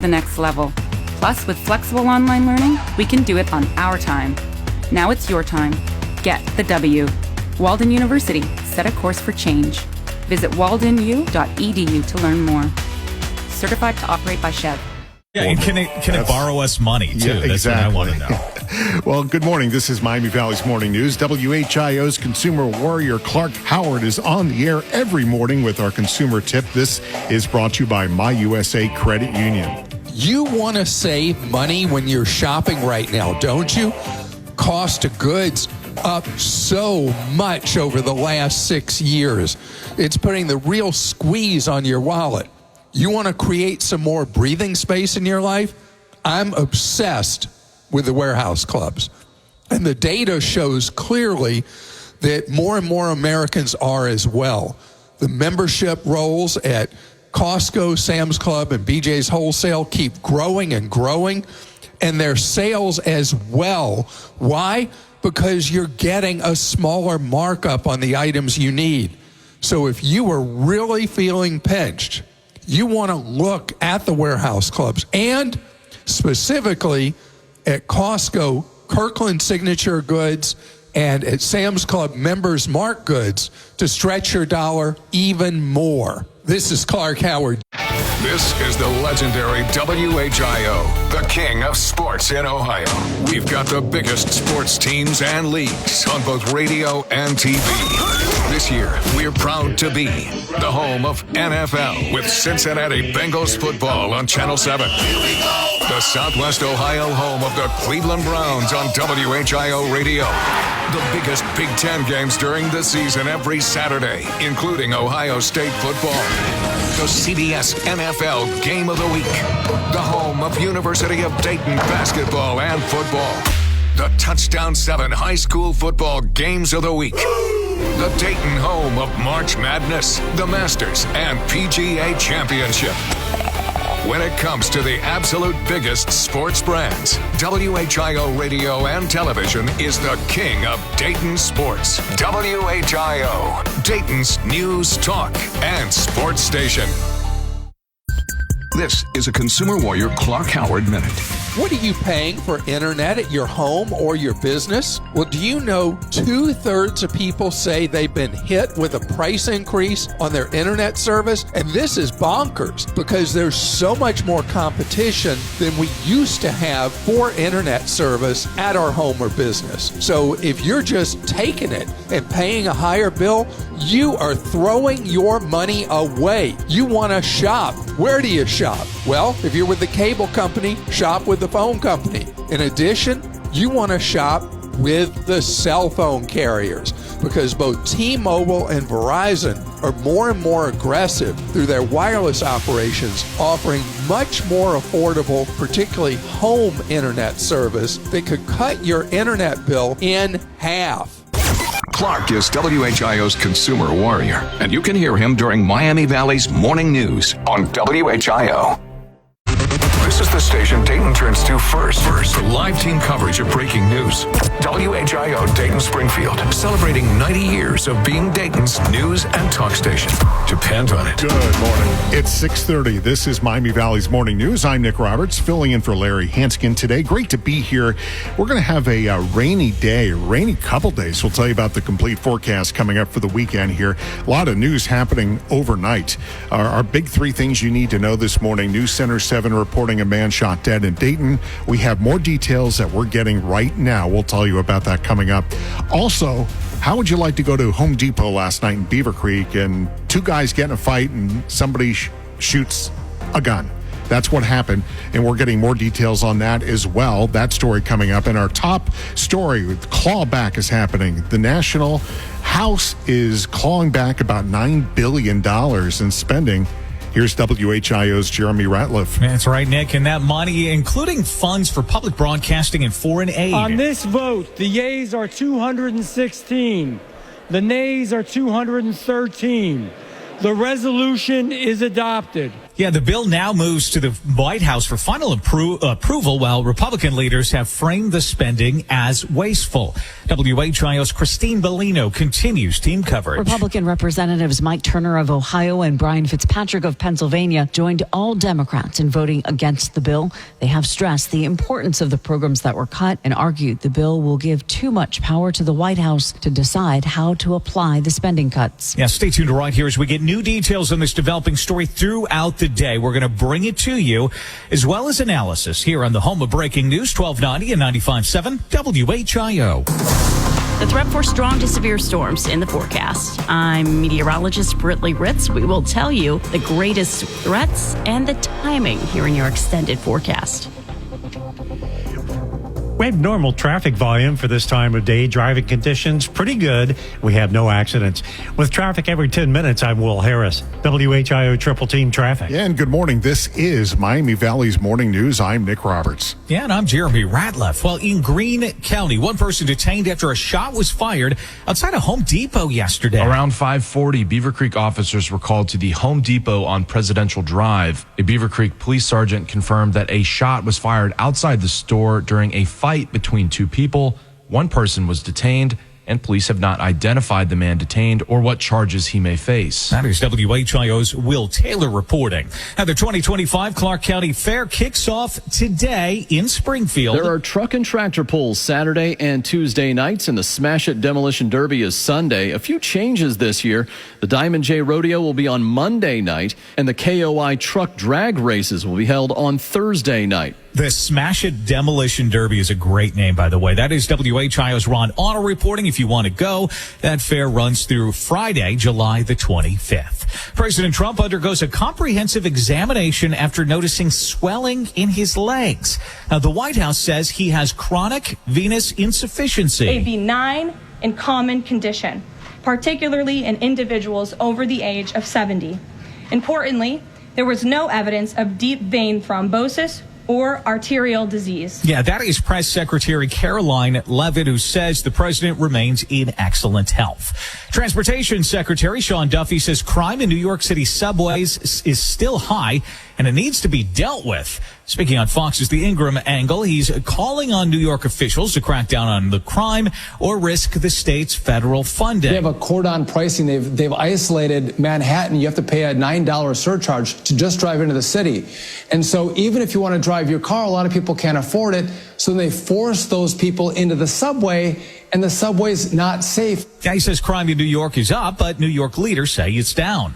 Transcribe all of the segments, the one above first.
the next level. Plus, with flexible online learning, we can do it on our time. Now it's your time. Get the W. Walden University. Set a course for change. Visit waldenu.edu to learn more. Certified to operate by Chev. Yeah, and can it borrow us money, too? Yeah, That's exactly. what I want to know. Well, good morning. This is Miami Valley's Morning News. WHIO's consumer warrior Clark Howard is on the air every morning with our consumer tip. This is brought to you by My USA Credit Union. You want to save money when you're shopping right now, don't you? Cost of goods up so much over the last 6 years. It's putting the real squeeze on your wallet. You want to create some more breathing space in your life? I'm obsessed with the warehouse clubs. And the data shows clearly that more and more Americans are as well. The membership rolls at Costco, Sam's Club, and BJ's Wholesale keep growing and growing, and their sales as well. Why? Because you're getting a smaller markup on the items you need. So if you are really feeling pinched, you want to look at the warehouse clubs and specifically at Costco, Kirkland Signature Goods, and at Sam's Club Members Mark Goods to stretch your dollar even more. This is Clark Howard. This is the legendary WHIO, the king of sports in Ohio. We've got the biggest sports teams and leagues on both radio and TV. This year, we're proud to be the home of NFL with Cincinnati Bengals football on Channel 7. The Southwest Ohio home of the Cleveland Browns on WHIO Radio. The biggest Big Ten games during the season every Saturday, including Ohio State football. The CBS NFL Game of the Week. The home of University of Dayton basketball and football. The Touchdown 7 high school football games of the week. The Dayton home of March Madness, the Masters, and PGA Championship. When it comes to the absolute biggest sports brands, WHIO Radio and Television is the king of Dayton sports. WHIO, Dayton's news, talk, and sports station. This is a Consumer Warrior Clark Howard Minute. What are you paying for internet at your home or your business? Well, do you know 2/3 of people say they've been hit with a price increase on their internet service? And this is bonkers because there's so much more competition than we used to have for internet service at our home or business. So if you're just taking it and paying a higher bill, you are throwing your money away. You want to shop. Where do you shop? Well, if you're with the cable company, shop with the phone company. In addition, you want to shop with the cell phone carriers because both T-Mobile and Verizon are more and more aggressive through their wireless operations, offering much more affordable, particularly home internet service that could cut your internet bill in half. Clark is WHIO's consumer warrior, and you can hear him during Miami Valley's Morning News on WHIO. This is the station Dayton turns to first for live team coverage of breaking news. WHIO Dayton Springfield, celebrating 90 years of being Dayton's news and talk station. Depend on it. Good morning. It's 6:30. This is Miami Valley's Morning News. I'm Nick Roberts, filling in for Larry Hanskin today. Great to be here. We're going to have a rainy day, rainy couple days. We'll tell you about the complete forecast coming up for the weekend here. A lot of news happening overnight. Our big three things you need to know this morning. News Center 7 reporting a man shot dead in Dayton. We have more details that we're getting right now. We'll tell you about that coming up. Also, how would you like to go to Home Depot last night in Beaver Creek and two guys get in a fight and somebody shoots a gun? That's what happened, and we're getting more details on that as well. That story coming up. And our top story, clawback is happening. The National House is clawing back about $9 billion in spending. Here's WHIO's Jeremy Ratliff. That's right, Nick. And that money, including funds for public broadcasting and foreign aid. On this vote, the yeas are 216. The nays are 213. The resolution is adopted. Yeah, the bill now moves to the White House for final approval, while Republican leaders have framed the spending as wasteful. WHIO's Christine Bellino continues team coverage. Republican Representatives Mike Turner of Ohio and Brian Fitzpatrick of Pennsylvania joined all Democrats in voting against the bill. They have stressed the importance of the programs that were cut and argued the bill will give too much power to the White House to decide how to apply the spending cuts. Yeah, stay tuned right here as we get new details on this developing story throughout the day. We're going to bring it to you, as well as analysis here on the home of breaking news, 1290 and 95.7 WHIO. The threat for strong to severe storms in the forecast. I'm meteorologist Britley Ritz. We will tell you the greatest threats and the timing here in your extended forecast. We have normal traffic volume for this time of day. Driving conditions pretty good. We have no accidents. With traffic every 10 minutes, I'm Will Harris, WHIO Triple Team Traffic. Yeah, and good morning. This is Miami Valley's Morning News. I'm Nick Roberts. Yeah, and I'm Jeremy Ratliff. Well, in Greene County, one person detained after a shot was fired outside a Home Depot yesterday. Around 5:40, Beaver Creek officers were called to the Home Depot on Presidential Drive. A Beaver Creek police sergeant confirmed that a shot was fired outside the store during a fight between two people. One person was detained, and police have not identified the man detained or what charges he may face. That is WHIO's Will Taylor reporting. Now, the 2025 Clark County Fair kicks off today in Springfield. There are truck and tractor pulls Saturday and Tuesday nights, and the Smash It Demolition Derby is Sunday. A few changes this year. The Diamond J Rodeo will be on Monday night, and the KOI truck drag races will be held on Thursday night. The Smash It Demolition Derby is a great name, by the way. That is WHIO's Ron Otto reporting. If you want to go, that fair runs through Friday, July the 25th. President Trump undergoes a comprehensive examination after noticing swelling in his legs. Now, the White House says he has chronic venous insufficiency. A benign and common condition, particularly in individuals over the age of 70. Importantly, there was no evidence of deep vein thrombosis or arterial disease. Yeah, that is Press Secretary Caroline Leavitt, who says the president remains in excellent health. Transportation Secretary Sean Duffy says crime in New York City subways is still high and it needs to be dealt with. Speaking on Fox's The Ingram Angle, he's calling on New York officials to crack down on the crime or risk the state's federal funding. They have a cordon pricing. They've isolated Manhattan. You have to pay a $9 surcharge to just drive into the city. And so even if you want to drive your car, a lot of people can't afford it. So they force those people into the subway, and the subway's not safe. Yeah, he says crime in New York is up, but New York leaders say it's down.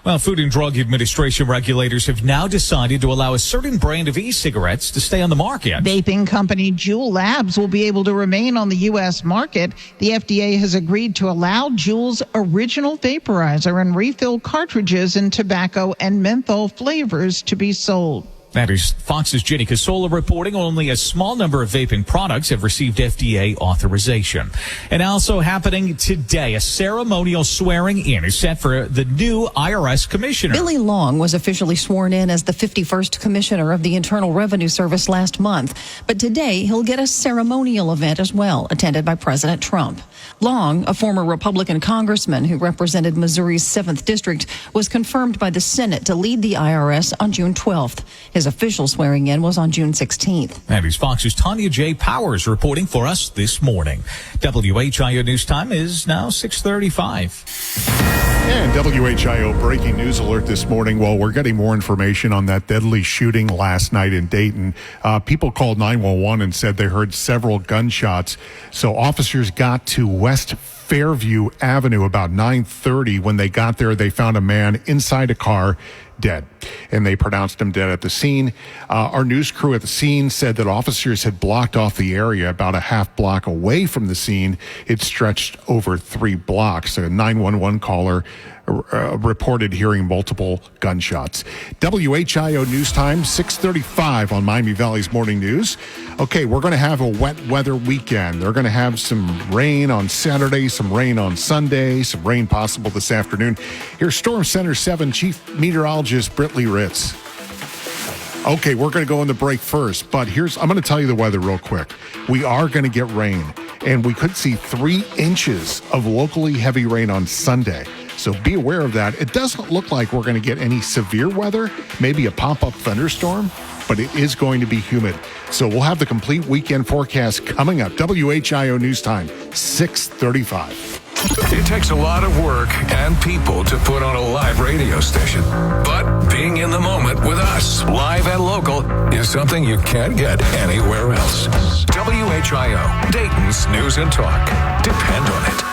Well, Food and Drug Administration regulators have now decided to allow a certain brand of e-cigarettes to stay on the market. Vaping company Juul Labs will be able to remain on the U.S. market. The FDA has agreed to allow Juul's original vaporizer and refill cartridges in tobacco and menthol flavors to be sold. That is Fox's Jenny Casola reporting. Only a small number of vaping products have received FDA authorization. And also happening today, a ceremonial swearing in is set for the new IRS commissioner. Billy Long was officially sworn in as the 51st commissioner of the Internal Revenue Service last month. But today, he'll get a ceremonial event as well, attended by President Trump. Long, a former Republican congressman who represented Missouri's 7th District, was confirmed by the Senate to lead the IRS on June 12th. His official swearing in was on June 16th. That is Fox's Tanya J. Powers reporting for us this morning. WHIO News Time is now 6:35. And WHIO breaking news alert this morning. Well, we're getting more information on that deadly shooting last night in Dayton. People called 911 and said they heard several gunshots. So officers got to West Fairview Avenue about 9:30. When they got there, they found a man inside a car dead, and they pronounced him dead at the scene. Our news crew at the scene said that officers had blocked off the area about a half block away from the scene. It stretched over 3 blocks. A 911 caller reported hearing multiple gunshots. WHIO News Time, 6:35 on Miami Valley's Morning News. Okay, we're going to have a wet weather weekend. They're going to have some rain on Saturday, some rain on Sunday, some rain possible this afternoon. Here's Storm Center 7 Chief Meteorologist Britley Ritz. Okay, we're going to go in the break first, but I'm going to tell you the weather real quick. We are going to get rain, and we could see 3 inches of locally heavy rain on Sunday. So be aware of that. It doesn't look like we're going to get any severe weather, maybe a pop-up thunderstorm, but it is going to be humid. So we'll have the complete weekend forecast coming up. WHIO News Time, 6:35. It takes a lot of work and people to put on a live radio station. But being in the moment with us, live and local, is something you can't get anywhere else. WHIO, Dayton's News and Talk. Depend on it.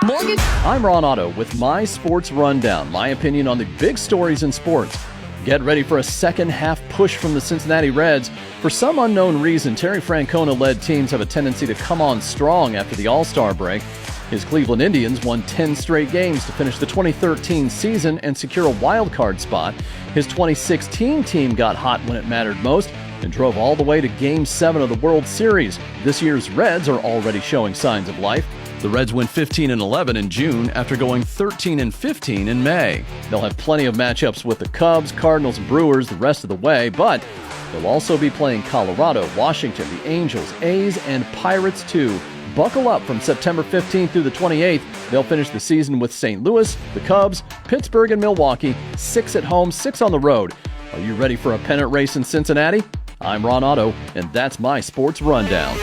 Morgan. I'm Ron Otto with my Sports Rundown, my opinion on the big stories in sports. Get ready for a second-half push from the Cincinnati Reds. For some unknown reason, Terry Francona-led teams have a tendency to come on strong after the All-Star break. His Cleveland Indians won 10 straight games to finish the 2013 season and secure a wild card spot. His 2016 team got hot when it mattered most and drove all the way to Game 7 of the World Series. This year's Reds are already showing signs of life. The Reds went 15-11 in June after going 13-15 in May. They'll have plenty of matchups with the Cubs, Cardinals, and Brewers the rest of the way, but they'll also be playing Colorado, Washington, the Angels, A's, and Pirates too. Buckle up from September 15th through the 28th. They'll finish the season with St. Louis, the Cubs, Pittsburgh, and Milwaukee, 6 at home, 6 on the road. Are you ready for a pennant race in Cincinnati? I'm Ron Otto, and that's my Sports Rundown.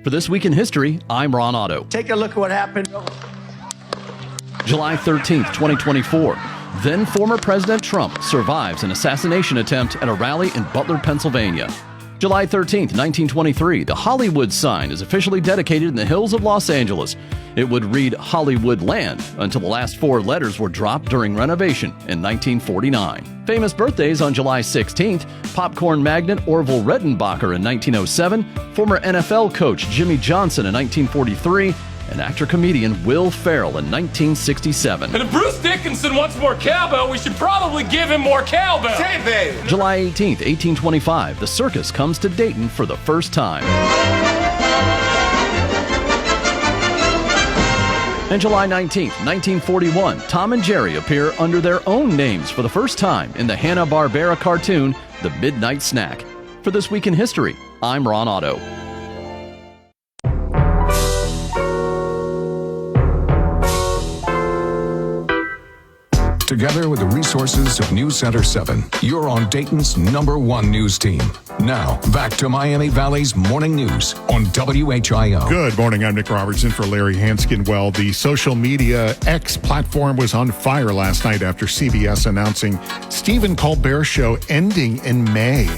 For This Week in History, I'm Ron Otto. Take a look at what happened. July 13th, 2024. Then former President Trump survives an assassination attempt at a rally in Butler, Pennsylvania. July 13th, 1923, the Hollywood sign is officially dedicated in the hills of Los Angeles. It would read Hollywood Land until the last 4 letters were dropped during renovation in 1949. Famous birthdays on July 16th, popcorn magnate Orville Redenbacher in 1907, former NFL coach Jimmy Johnson in 1943, and actor-comedian Will Ferrell in 1967. And if Bruce Dickinson wants more cowbell, we should probably give him more cowbell. Say, baby. July 18th, 1825, the circus comes to Dayton for the first time. And July 19th, 1941, Tom and Jerry appear under their own names for the first time in the Hanna-Barbera cartoon, The Midnight Snack. For This Week in History, I'm Ron Otto. Together with the resources of News Center 7, you're on Dayton's #1 news team. Now, back to Miami Valley's morning news on WHIO. Good morning. I'm Nick Robertson for Larry Hanskin. Well, the social media X platform was on fire last night after CBS announcing Stephen Colbert's show ending in May.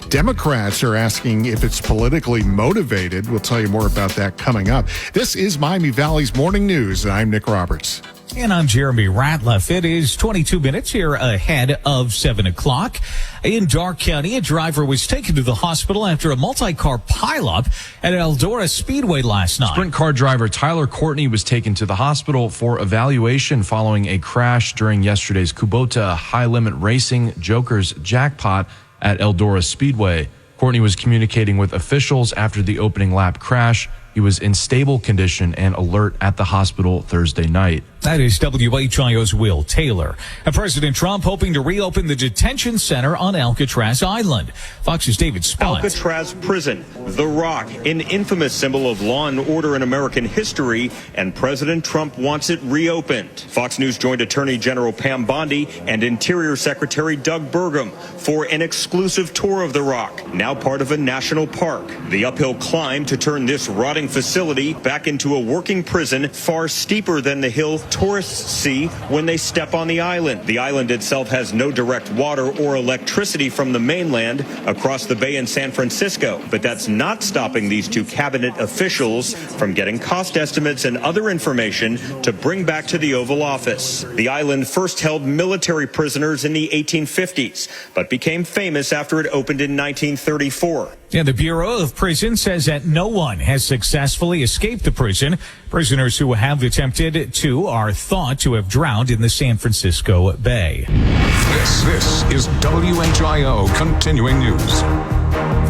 Democrats are asking if it's politically motivated. We'll tell you more about that coming up. This is Miami Valley's morning news. I'm Nick Roberts. And I'm Jeremy Ratliff. It is 22 minutes here ahead of 7 o'clock. In Darke County, a driver was taken to the hospital after a multi-car pileup at Eldora Speedway last night. Sprint car driver Tyler Courtney was taken to the hospital for evaluation following a crash during yesterday's Kubota High Limit Racing Joker's Jackpot at Eldora Speedway. Courtney was communicating with officials after the opening lap crash. He was in stable condition and alert at the hospital Thursday night. That is WHIO's Will Taylor. And President Trump hoping to reopen the detention center on Alcatraz Island. Fox's David Spot. Alcatraz Prison, the Rock, an infamous symbol of law and order in American history, and President Trump wants it reopened. Fox News joined Attorney General Pam Bondi and Interior Secretary Doug Burgum for an exclusive tour of the Rock, now part of a national park. The uphill climb to turn this rotting facility back into a working prison, far steeper than the hill tourists see when they step on the island. The island itself has no direct water or electricity from the mainland across the bay in San Francisco, but that's not stopping these two cabinet officials from getting cost estimates and other information to bring back to the Oval Office. The island first held military prisoners in the 1850s, but became famous after it opened in 1934. Yeah, the Bureau of Prisons says that no one has successfully escaped the prison. Prisoners who have attempted to are thought to have drowned in the San Francisco Bay. This is WHIO Continuing News.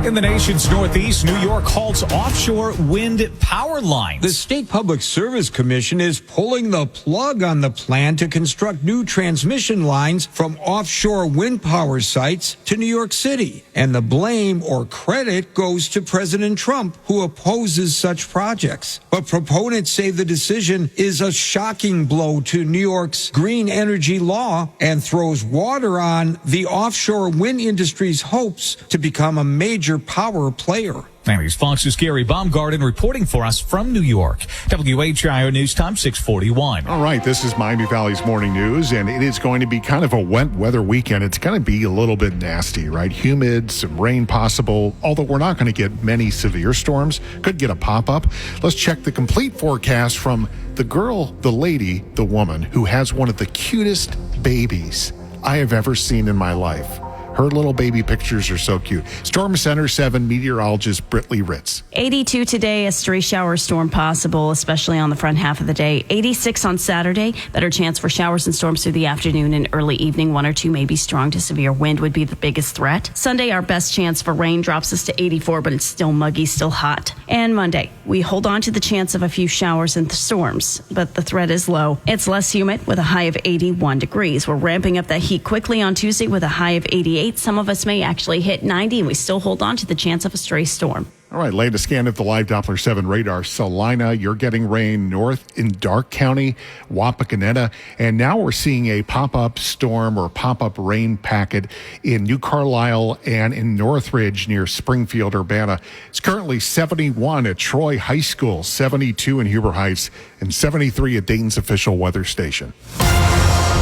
In the nation's northeast, New York halts offshore wind power lines. The State Public Service Commission is pulling the plug on the plan to construct new transmission lines from offshore wind power sites to New York City. And the blame or credit goes to President Trump, who opposes such projects. But proponents say the decision is a shocking blow to New York's green energy law and throws water on the offshore wind industry's hopes to become a major power player. And he's Fox's Gary Baumgarten reporting for us from New York. WHIO News Time 641. All right, this is Miami Valley's morning news, and it is going to be kind of a wet weather weekend. It's going to be a little bit nasty, right? Humid, some rain possible, although we're not going to get many severe storms. Could get a pop-up. Let's check the complete forecast from the girl, the lady, the woman who has one of the cutest babies I have ever seen in my life. Her little baby pictures are so cute. Storm Center 7 meteorologist Britley Ritz. 82 today, a stray shower storm possible, especially on the front half of the day. 86 on Saturday, better chance for showers and storms through the afternoon and early evening. 1 or 2 maybe strong to severe wind would be the biggest threat. Sunday, our best chance for rain drops us to 84, but it's still muggy, still hot. And Monday, we hold on to the chance of a few showers and storms, but the threat is low. It's less humid with a high of 81 degrees. We're ramping up that heat quickly on Tuesday with a high of 88. Some of us may actually hit 90, and we still hold on to the chance of a stray storm. All right, latest scan of the live Doppler 7 radar. Salina, you're getting rain north in Dark County, Wapakoneta, and now we're seeing a pop-up storm or pop-up rain packet in New Carlisle and in Northridge near Springfield, Urbana. It's currently 71 at Troy High School, 72 in Huber Heights, and 73 at Dayton's official weather station.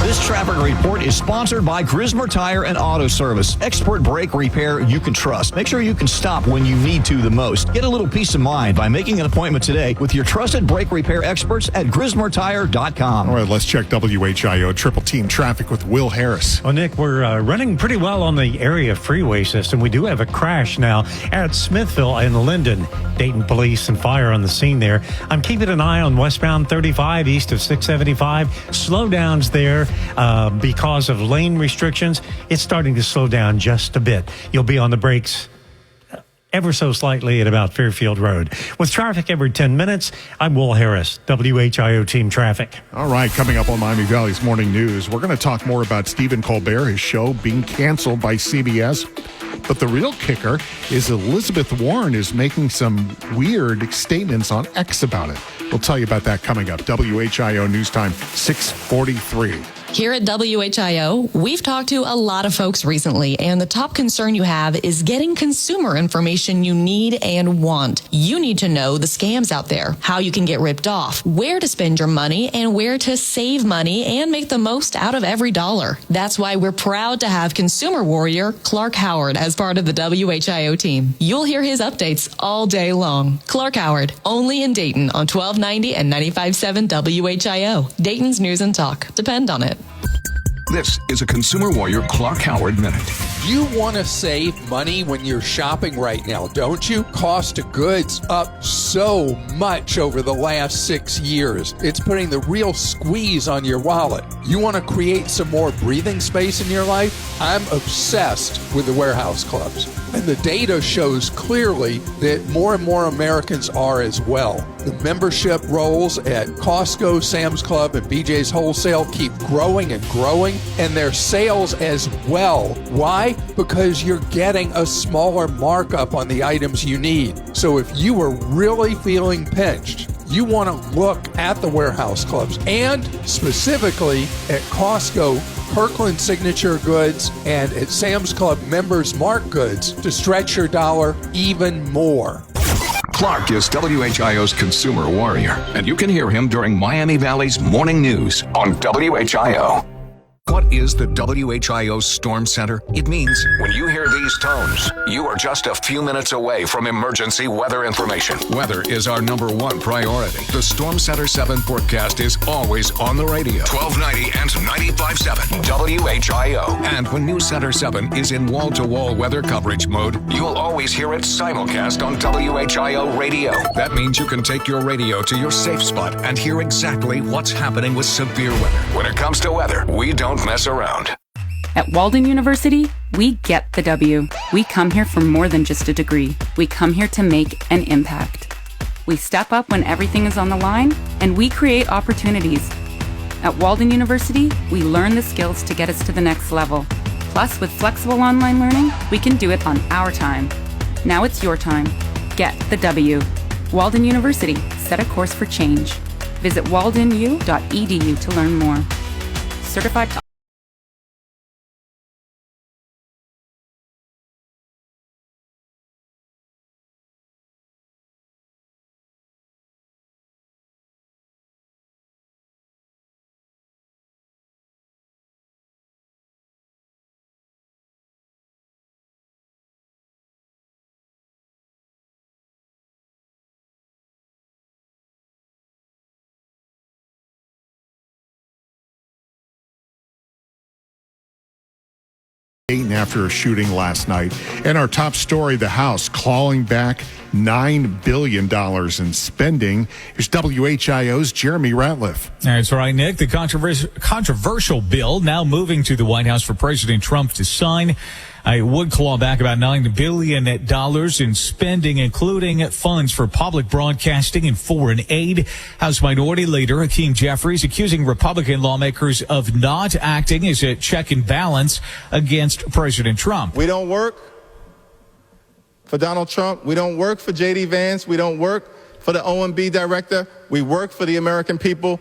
This traffic report is sponsored by Grismer Tire and Auto Service. Expert brake repair you can trust. Make sure you can stop when you need to the most. Get a little peace of mind by making an appointment today with your trusted brake repair experts at GrismerTire.com. All right, let's check WHIO Triple Team Traffic with Will Harris. Well, Nick, we're running pretty well on the area freeway system. We do have a crash now at Smithville and Linden. Dayton Police and Fire on the scene there. I'm keeping an eye on westbound 35 east of 675. Slowdowns there. Because of lane restrictions, it's starting to slow down just a bit. You'll be on the brakes ever so slightly at about Fairfield Road. With traffic every 10 minutes, I'm Will Harris, WHIO Team Traffic. All right, coming up on Miami Valley's Morning News, we're going to talk more about Stephen Colbert, his show being canceled by CBS. But the real kicker is Elizabeth Warren is making some weird statements on X about it. We'll tell you about that coming up. WHIO News Time 6:43. Here at WHIO, we've talked to a lot of folks recently, and the top concern you have is getting consumer information you need and want. You need to know the scams out there, how you can get ripped off, where to spend your money, and where to save money and make the most out of every dollar. That's why we're proud to have consumer warrior Clark Howard as part of the WHIO team. You'll hear his updates all day long. Clark Howard, only in Dayton on 1290 and 95.7 WHIO. Dayton's News and Talk. Depend on it. This is a Consumer Warrior Clark Howard Minute. You want to save money when you're shopping right now, don't you? Cost of goods up so much over the last 6 years. It's putting the real squeeze on your wallet. You want to create some more breathing space in your life? I'm obsessed with the warehouse clubs. And the data shows clearly that more and more Americans are as well. The membership rolls at Costco, Sam's Club, and BJ's Wholesale keep growing and growing, and their sales as well. Why? Because you're getting a smaller markup on the items you need. So if you are really feeling pinched, you want to look at the warehouse clubs, and specifically at Costco, Kirkland Signature Goods, and at Sam's Club Members Mark Goods to stretch your dollar even more. Clark is WHIO's consumer warrior, and you can hear him during Miami Valley's Morning News on WHIO. What is the WHIO Storm Center? It means when you hear these tones, you are just a few minutes away from emergency weather information. Weather is our #1 priority. The Storm Center 7 forecast is always on the radio. 1290 and 95.7 WHIO. And when News Center 7 is in wall-to-wall weather coverage mode, you'll always hear it simulcast on WHIO radio. That means you can take your radio to your safe spot and hear exactly what's happening with severe weather. When it comes to weather, we don't mess around. At Walden University, we get the W. We come here for more than just a degree. We come here to make an impact. We step up when everything is on the line, and we create opportunities. At Walden University, we learn the skills to get us to the next level. Plus, with flexible online learning, we can do it on our time. Now it's your time. Get the W. Walden University, set a course for change. Visit waldenu.edu to learn more. Certified. After a shooting last night. And our top story, the House clawing back $9 billion in spending. Here's WHIO's Jeremy Ratliff. That's right, Nick. The controversial bill now moving to the White House for President Trump to sign. It would claw back about $9 billion in spending, including funds for public broadcasting and foreign aid. House Minority Leader Hakeem Jeffries accusing Republican lawmakers of not acting as a check and balance against President Trump. We don't work for Donald Trump. We don't work for J.D. Vance. We don't work for the OMB director. We work for the American people.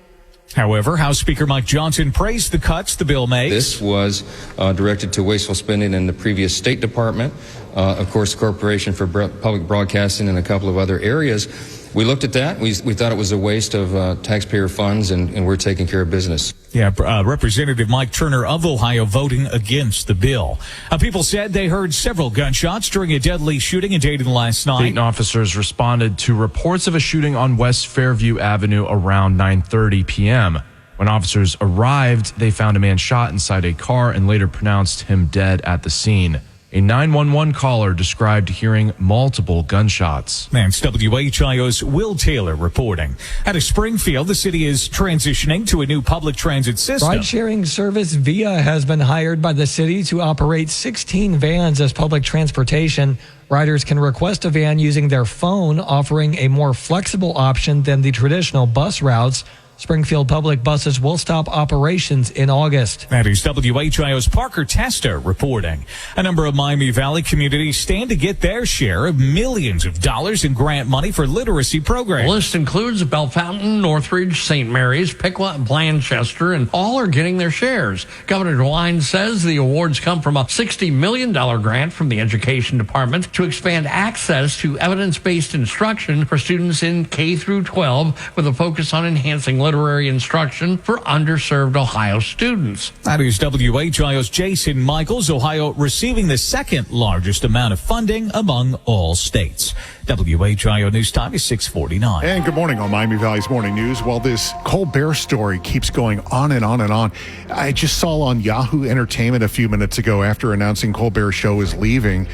However, House Speaker Mike Johnson praised the cuts the bill makes. This was directed to wasteful spending in the previous State Department, of course, the Corporation for Public Broadcasting, and a couple of other areas. We looked at that. We thought it was a waste of taxpayer funds, and we're taking care of business. Yeah, Representative Mike Turner of Ohio voting against the bill. People said they heard several gunshots during a deadly shooting in Dayton last night. Dayton officers responded to reports of a shooting on West Fairview Avenue around 9:30 p.m. When officers arrived, they found a man shot inside a car and later pronounced him dead at the scene. A 911 caller described hearing multiple gunshots. That's WHIO's Will Taylor reporting. Out of Springfield, the city is transitioning to a new public transit system. Ride-sharing service Whio has been hired by the city to operate 16 vans as public transportation. Riders can request a van using their phone, offering a more flexible option than the traditional bus routes. Springfield Public Buses will stop operations in August. That is WHIO's Parker Testa reporting. A number of Miami Valley communities stand to get their share of millions of dollars in grant money for literacy programs. The list includes Bellefontaine, Northridge, St. Mary's, Piqua, and Blanchester, and all are getting their shares. Governor DeWine says the awards come from a $60 million grant from the Education Department to expand access to evidence-based instruction for students in K through 12 with a focus on enhancing literary instruction for underserved Ohio students. That is WHIO's Jason Michaels. Ohio receiving the second largest amount of funding among all states. WHIO News Time is 6:49. And good morning on Miami Valley's Morning News. Well, this Colbert story keeps going on and on and on. I just saw on Yahoo Entertainment a few minutes ago after announcing Colbert's show is leaving,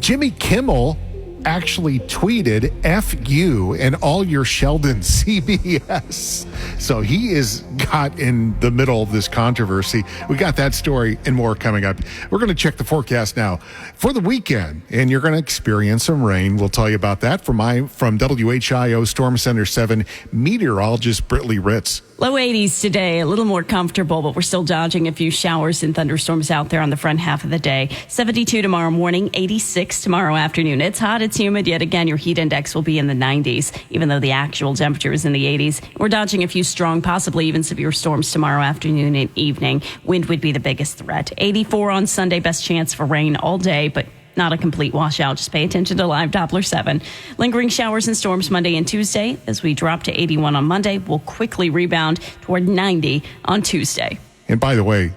Jimmy Kimmel actually tweeted F you and all your Sheldon CBS. So he is got in the middle of this controversy. We got that story and more coming up. We're going to check the forecast now for the weekend, and you're going to experience some rain. We'll tell you about that from WHIO Storm Center 7 meteorologist Britley Ritz. Low 80s today, a little more comfortable, but we're still dodging a few showers and thunderstorms out there on the front half of the day. 72 tomorrow morning, 86 tomorrow afternoon. It's hot, it's humid, yet again, your heat index will be in the 90s, even though the actual temperature is in the 80s. We're dodging a few strong, possibly even severe storms tomorrow afternoon and evening. Wind would be the biggest threat. 84 on Sunday, best chance for rain all day, but not a complete washout. Just pay attention to Live Doppler 7. Lingering showers and storms Monday and Tuesday. As we drop to 81 on Monday, we'll quickly rebound toward 90 on Tuesday. And by the way,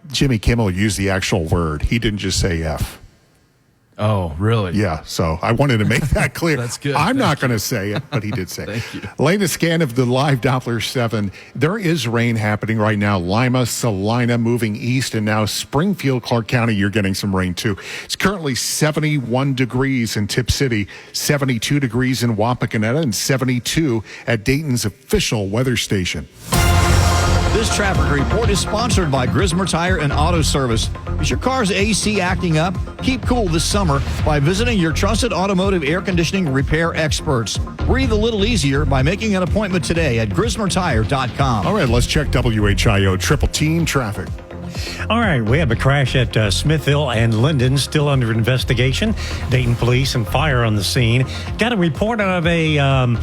Jimmy Kimmel used the actual word. He didn't just say F. Oh, really? Yeah, so I wanted to make that clear. That's good. I'm not going to say it, but he did say it. Thank you. Latest scan of the Live Doppler 7. There is rain happening right now. Lima, Salina moving east, and now Springfield, Clark County, you're getting some rain too. It's currently 71 degrees in Tip City, 72 degrees in Wapakoneta, and 72 at Dayton's official weather station. This traffic report is sponsored by Grismer Tire and Auto Service. Is your car's AC acting up? Keep cool this summer by visiting your trusted automotive air conditioning repair experts. Breathe a little easier by making an appointment today at GrismerTire.com. All right, let's check WHIO triple team traffic. All right, we have a crash at Smithville and Linden, still under investigation. Dayton police and fire on the scene. Got a report of a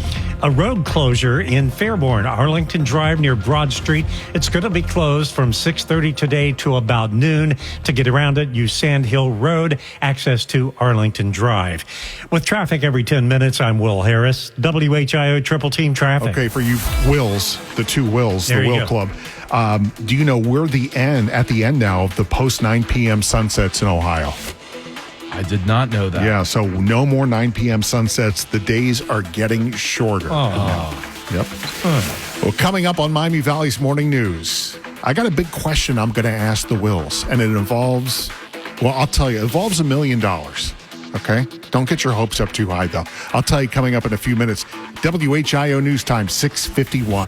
road closure in Fairborn, Arlington Drive near Broad Street. It's going to be closed from 6:30 today to about noon. To get around it, use Sand Hill Road, access to Arlington Drive. With traffic every 10 minutes, I'm Will Harris, WHIO Triple Team Traffic. Okay, for you Wills, the two Wills, There the you Will go. Club. Do you know we're at the end now of the post 9 p.m. sunsets in Ohio? I did not know that. Yeah, so no more 9 p.m. sunsets. The days are getting shorter. Yep. Well, coming up on Miami Valley's Morning News, I got a big question I'm going to ask the Wills, and it involves, well, I'll tell you, it involves $1 million. Okay? Don't get your hopes up too high, though. I'll tell you coming up in a few minutes. WHIO News Time, 6:51.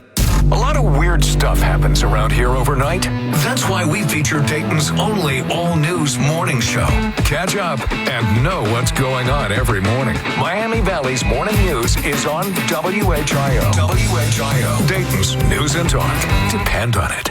A lot of weird stuff happens around here overnight. That's why we feature Dayton's only all-news morning show. Catch up and know what's going on every morning. Miami Valley's Morning News is on WHIO. WHIO, Dayton's news and talk. Depend on it.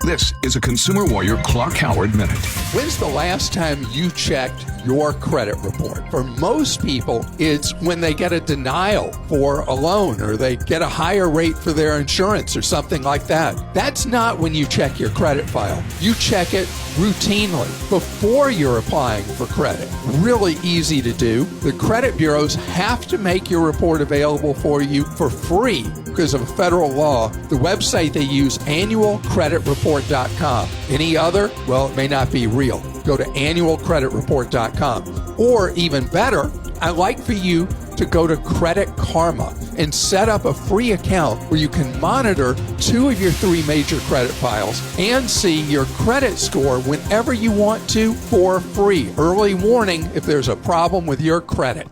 This is a Consumer Warrior Clark Howard Minute. When's the last time you checked your credit report? For most people, it's when they get a denial for a loan or they get a higher rate for their insurance or something like that. That's not when you check your credit file. You check it routinely before you're applying for credit. Really easy to do. The credit bureaus have to make your report available for you for free because of a federal law. The website they use, annualcreditreport.com. Any other? Well, it may not be real. Go to annualcreditreport.com. Or even better, I'd like for you to go to Credit Karma and set up a free account where you can monitor 2 of your 3 major credit files and see your credit score whenever you want to for free. Early warning if there's a problem with your credit.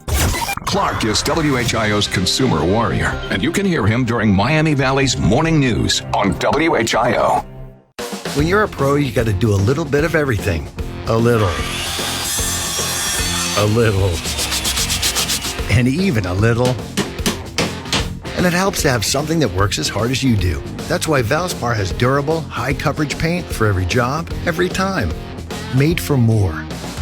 Clark is WHIO's Consumer Warrior, and you can hear him during Miami Valley's Morning News on WHIO. When you're a pro, you got to do a little bit of everything. A little. And even a little. And it helps to have something that works as hard as you do. That's why Valspar has durable, high-coverage paint for every job, every time. Made for more.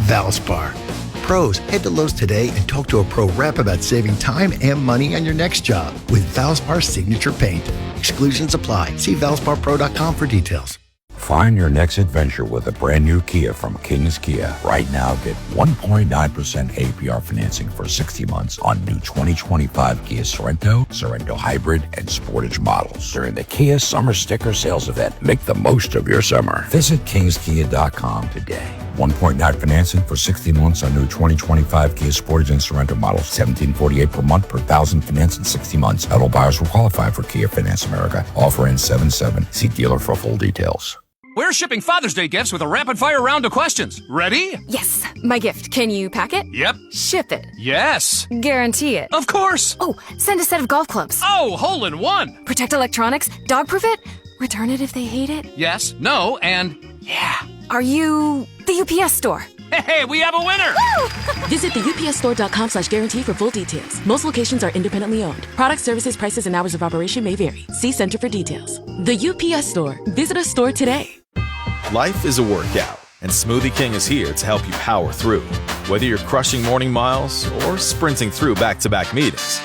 Valspar. Pros, head to Lowe's today and talk to a pro rep about saving time and money on your next job with Valspar Signature Paint. Exclusions apply. See ValsparPro.com for details. Find your next adventure with a brand new Kia from King's Kia. Right now, get 1.9% APR financing for 60 months on new 2025 Kia Sorento, Sorento Hybrid, and Sportage models during the Kia Summer Sticker Sales Event. Make the most of your summer. Visit kingskia.com today. 1.9 financing for 60 months on new 2025 Kia Sportage and Sorento models. $1,748 per month per thousand finance in 60 months. Auto buyers will qualify for Kia Finance America. Offer ends 7/7. See dealer for full details. We're shipping Father's Day gifts with a rapid-fire round of questions. Ready? Yes. My gift. Can you pack it? Yep. Ship it? Yes. Guarantee it? Of course. Oh, send a set of golf clubs. Oh, hole-in-one. Protect electronics? Dog-proof it? Return it if they hate it? Yes, no, and yeah. Are you the UPS store? Hey, we have a winner! Visit theupsstore.com/guarantee for full details. Most locations are independently owned. Products, services, prices, and hours of operation may vary. See Center for details. The UPS Store. Visit a store today. Life is a workout, and Smoothie King is here to help you power through. Whether you're crushing morning miles or sprinting through back-to-back meetings,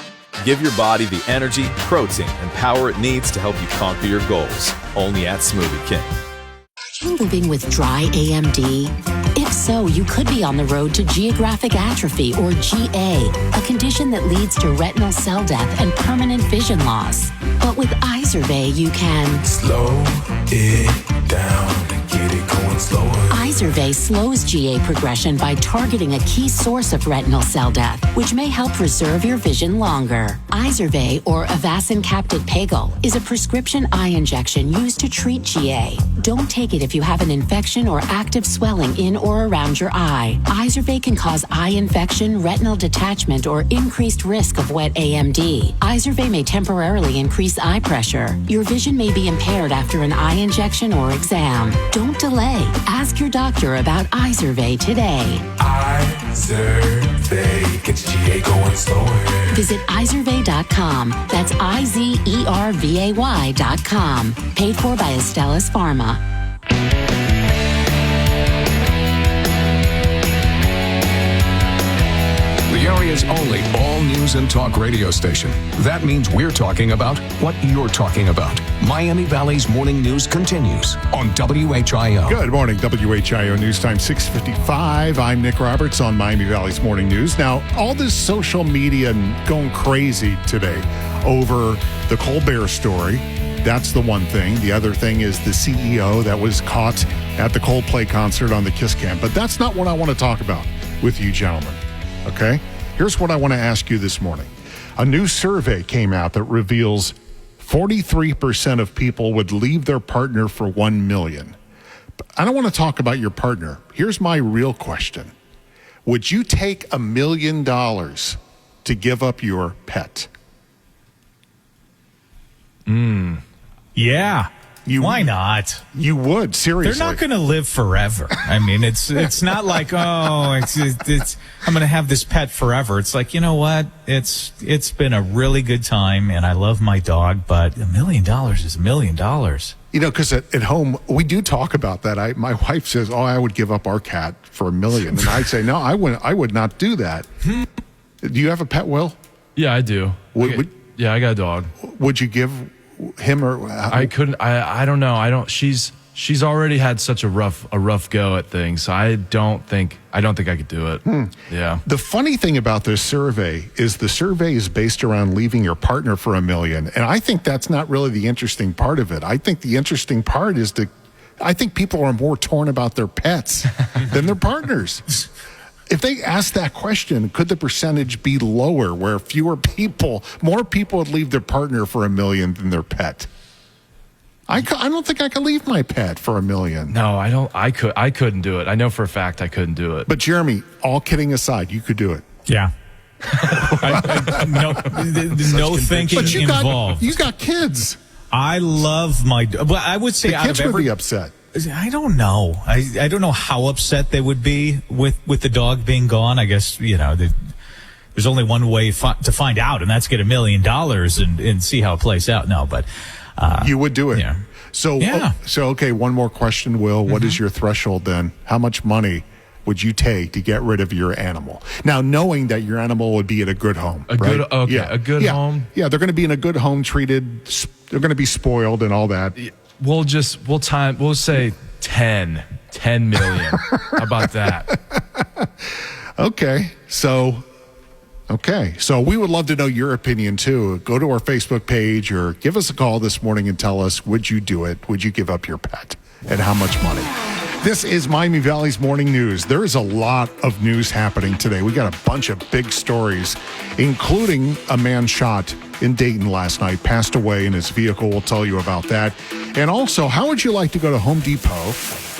give your body the energy, protein, and power it needs to help you conquer your goals. Only at Smoothie King. Are you living with dry AMD? If so, you could be on the road to geographic atrophy, or GA, a condition that leads to retinal cell death and permanent vision loss. But with iZurvey, you can slow it down and get it going slower. Izervay slows GA progression by targeting a key source of retinal cell death, which may help preserve your vision longer. Izervay, or Avastin Capted Pagel, is a prescription eye injection used to treat GA. Don't take it if you have an infection or active swelling in or around your eye. Izervay can cause eye infection, retinal detachment, or increased risk of wet AMD. Izervay may temporarily increase eye pressure. Your vision may be impaired after an eye injection or exam. Don't delay. Ask your doctor about Izervay today. Izervay gets GA going slower. Visit Izervay.com. That's IZERVAY.com. Paid for by Astellas Pharma. The area's only all-news and talk radio station. That means we're talking about what you're talking about. Miami Valley's morning news continues on WHIO. Good morning, WHIO News Time 6:55. I'm Nick Roberts on Miami Valley's morning news. Now, all this social media going crazy today over the Colbert story. That's the one thing. The other thing is the CEO that was caught at the Coldplay concert on the Kiss Cam. But that's not what I want to talk about with you gentlemen. Okay? Here's what I want to ask you this morning. A new survey came out that reveals 43% of people would leave their partner for $1 million. But I don't want to talk about your partner. Here's my real question. Would you take $1 million to give up your pet? Yeah. Why not? You would, seriously. They're not going to live forever. I mean, it's not like, it's I'm going to have this pet forever. It's like, you know what? It's been a really good time, and I love my dog, but $1 million is $1 million. You know, because at home, we do talk about that. My wife says, I would give up our cat for $1 million. And I'd say, no, I would not do that. Do you have a pet, Will? Yeah, I do. Yeah, I got a dog. Would you give him or I couldn't. I don't know. I don't. She's already had such a rough go at things. So I don't think I could do it. Yeah. The funny thing about this survey is the survey is based around leaving your partner for $1 million, and I think that's not really the interesting part of it. I think the interesting part is I think people are more torn about their pets than their partners. If they ask that question, could the percentage be lower where more people would leave their partner for $1 million than their pet? I don't think I could leave my pet for $1 million. No, I don't. I couldn't do it. I know for a fact I couldn't do it. But Jeremy, all kidding aside, you could do it. Yeah. No thinking involved. You got kids. I love well, I would say the kids would be upset. I don't know. I don't know how upset they would be with the dog being gone. I guess, there's only one way to find out, and that's get $1 million and see how it plays out. No, but you would do it. Yeah. So okay, one more question, Will. What is your threshold then? How much money would you take to get rid of your animal? Now, knowing that your animal would be at a good home. A good home. Yeah, they're going to be in a good home, treated. They're going to be spoiled and all that. We'll say 10 million. How about that? Okay. So we would love to know your opinion too. Go to our Facebook page or give us a call this morning and tell us, would you do it? Would you give up your pet? And how much money? This is Miami Valley's Morning News. There is a lot of news happening today. We got a bunch of big stories, including a man shot in Dayton last night, passed away in his vehicle. We'll tell you about that. And also, how would you like to go to Home Depot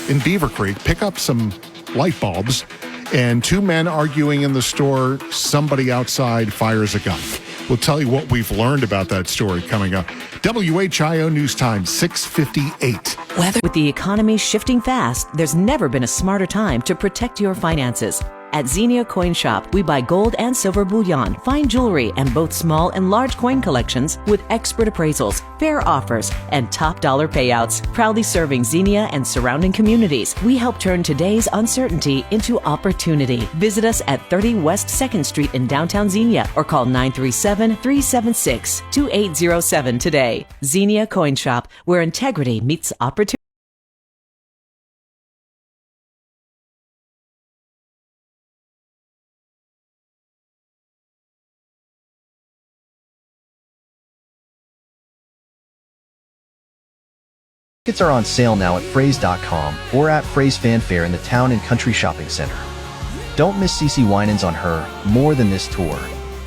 in Beaver Creek, pick up some light bulbs, and two men arguing in the store, somebody outside fires a gun? We'll tell you what we've learned about that story coming up. WHIO News Time, 6:58. With the economy shifting fast, there's never been a smarter time to protect your finances. At Xenia Coin Shop, we buy gold and silver bullion, fine jewelry, and both small and large coin collections with expert appraisals, fair offers, and top dollar payouts. Proudly serving Xenia and surrounding communities, we help turn today's uncertainty into opportunity. Visit us at 30 West 2nd Street in downtown Xenia or call 937-376-2807 today. Xenia Coin Shop, where integrity meets opportunity. Tickets are on sale now at Phrase.com or at Phrase Fanfare in the Town and Country Shopping Center. Don't miss CeCe Winans on her More Than This tour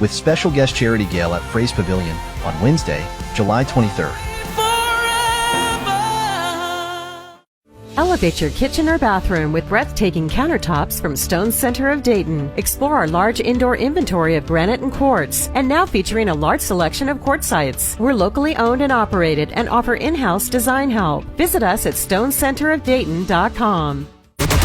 with special guest Charity Gale at Phrase Pavilion on Wednesday, July 23rd. Elevate your kitchen or bathroom with breathtaking countertops from Stone Center of Dayton. Explore our large indoor inventory of granite and quartz, and now featuring a large selection of quartzites. We're locally owned and operated and offer in-house design help. Visit us at stonecenterofdayton.com.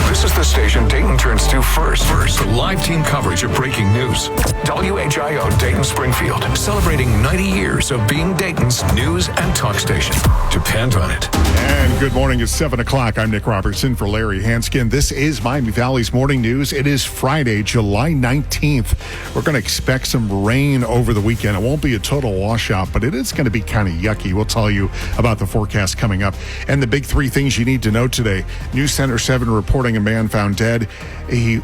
This is the station Dayton turns to first. Live team coverage of breaking news. WHIO Dayton Springfield, celebrating 90 years of being Dayton's news and talk station. Depend on it. And good morning. It's 7 o'clock. I'm Nick Robertson for Larry Hanskin. This is Miami Valley's Morning News. It is Friday, July 19th. We're going to expect some rain over the weekend. It won't be a total washout, but it is going to be kind of yucky. We'll tell you about the forecast coming up. And the big three things you need to know today. News Center 7 reporting a man found dead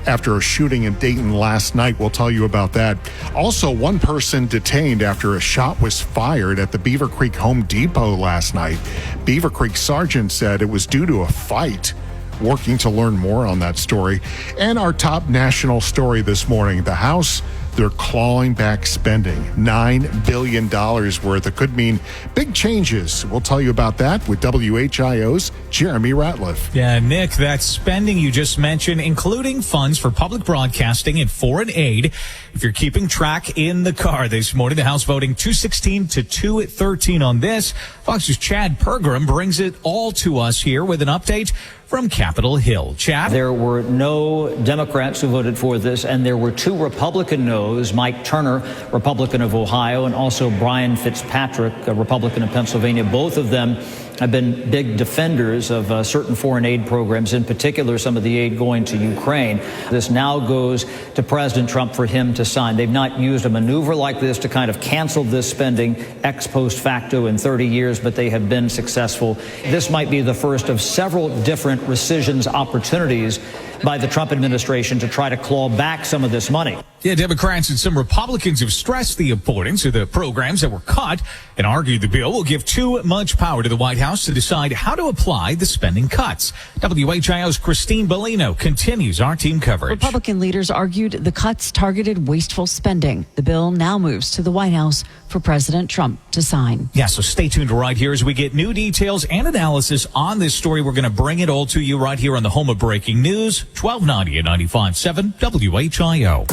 after a shooting in Dayton last night. We'll tell you about that. Also, one person detained after a shot was fired at the Beaver Creek Home Depot last night. Beaver Creek sergeant said it was due to a fight. Working to learn more on that story. And our top national story this morning, the House, they're clawing back spending, $9 billion worth. It could mean big changes. We'll tell you about that with WHIO's Jeremy Ratliff. Yeah, Nick, that spending you just mentioned, including funds for public broadcasting and foreign aid. If you're keeping track in the car this morning, the House voting 216 to 213 on this. Fox's Chad Pergram brings it all to us here with an update from Capitol Hill. Chad? There were no Democrats who voted for this, and there were two Republican noes, Mike Turner, Republican of Ohio, and also Brian Fitzpatrick, a Republican of Pennsylvania. Both of them have been big defenders of certain foreign aid programs, in particular some of the aid going to Ukraine. This now goes to President Trump for him to sign. They've not used a maneuver like this to kind of cancel this spending ex post facto in 30 years, but they have been successful. This might be the first of several different rescissions opportunities by the Trump administration to try to claw back some of this money. Yeah, Democrats and some Republicans have stressed the importance of the programs that were cut and argued the bill will give too much power to the White House to decide how to apply the spending cuts. WHIO's Christine Bellino continues our team coverage. Republican leaders argued the cuts targeted wasteful spending. The bill now moves to the White House for President Trump to sign. Yeah, so stay tuned right here as we get new details and analysis on this story. We're going to bring it all to you right here on the home of breaking news, 1290 and 95.7 WHIO.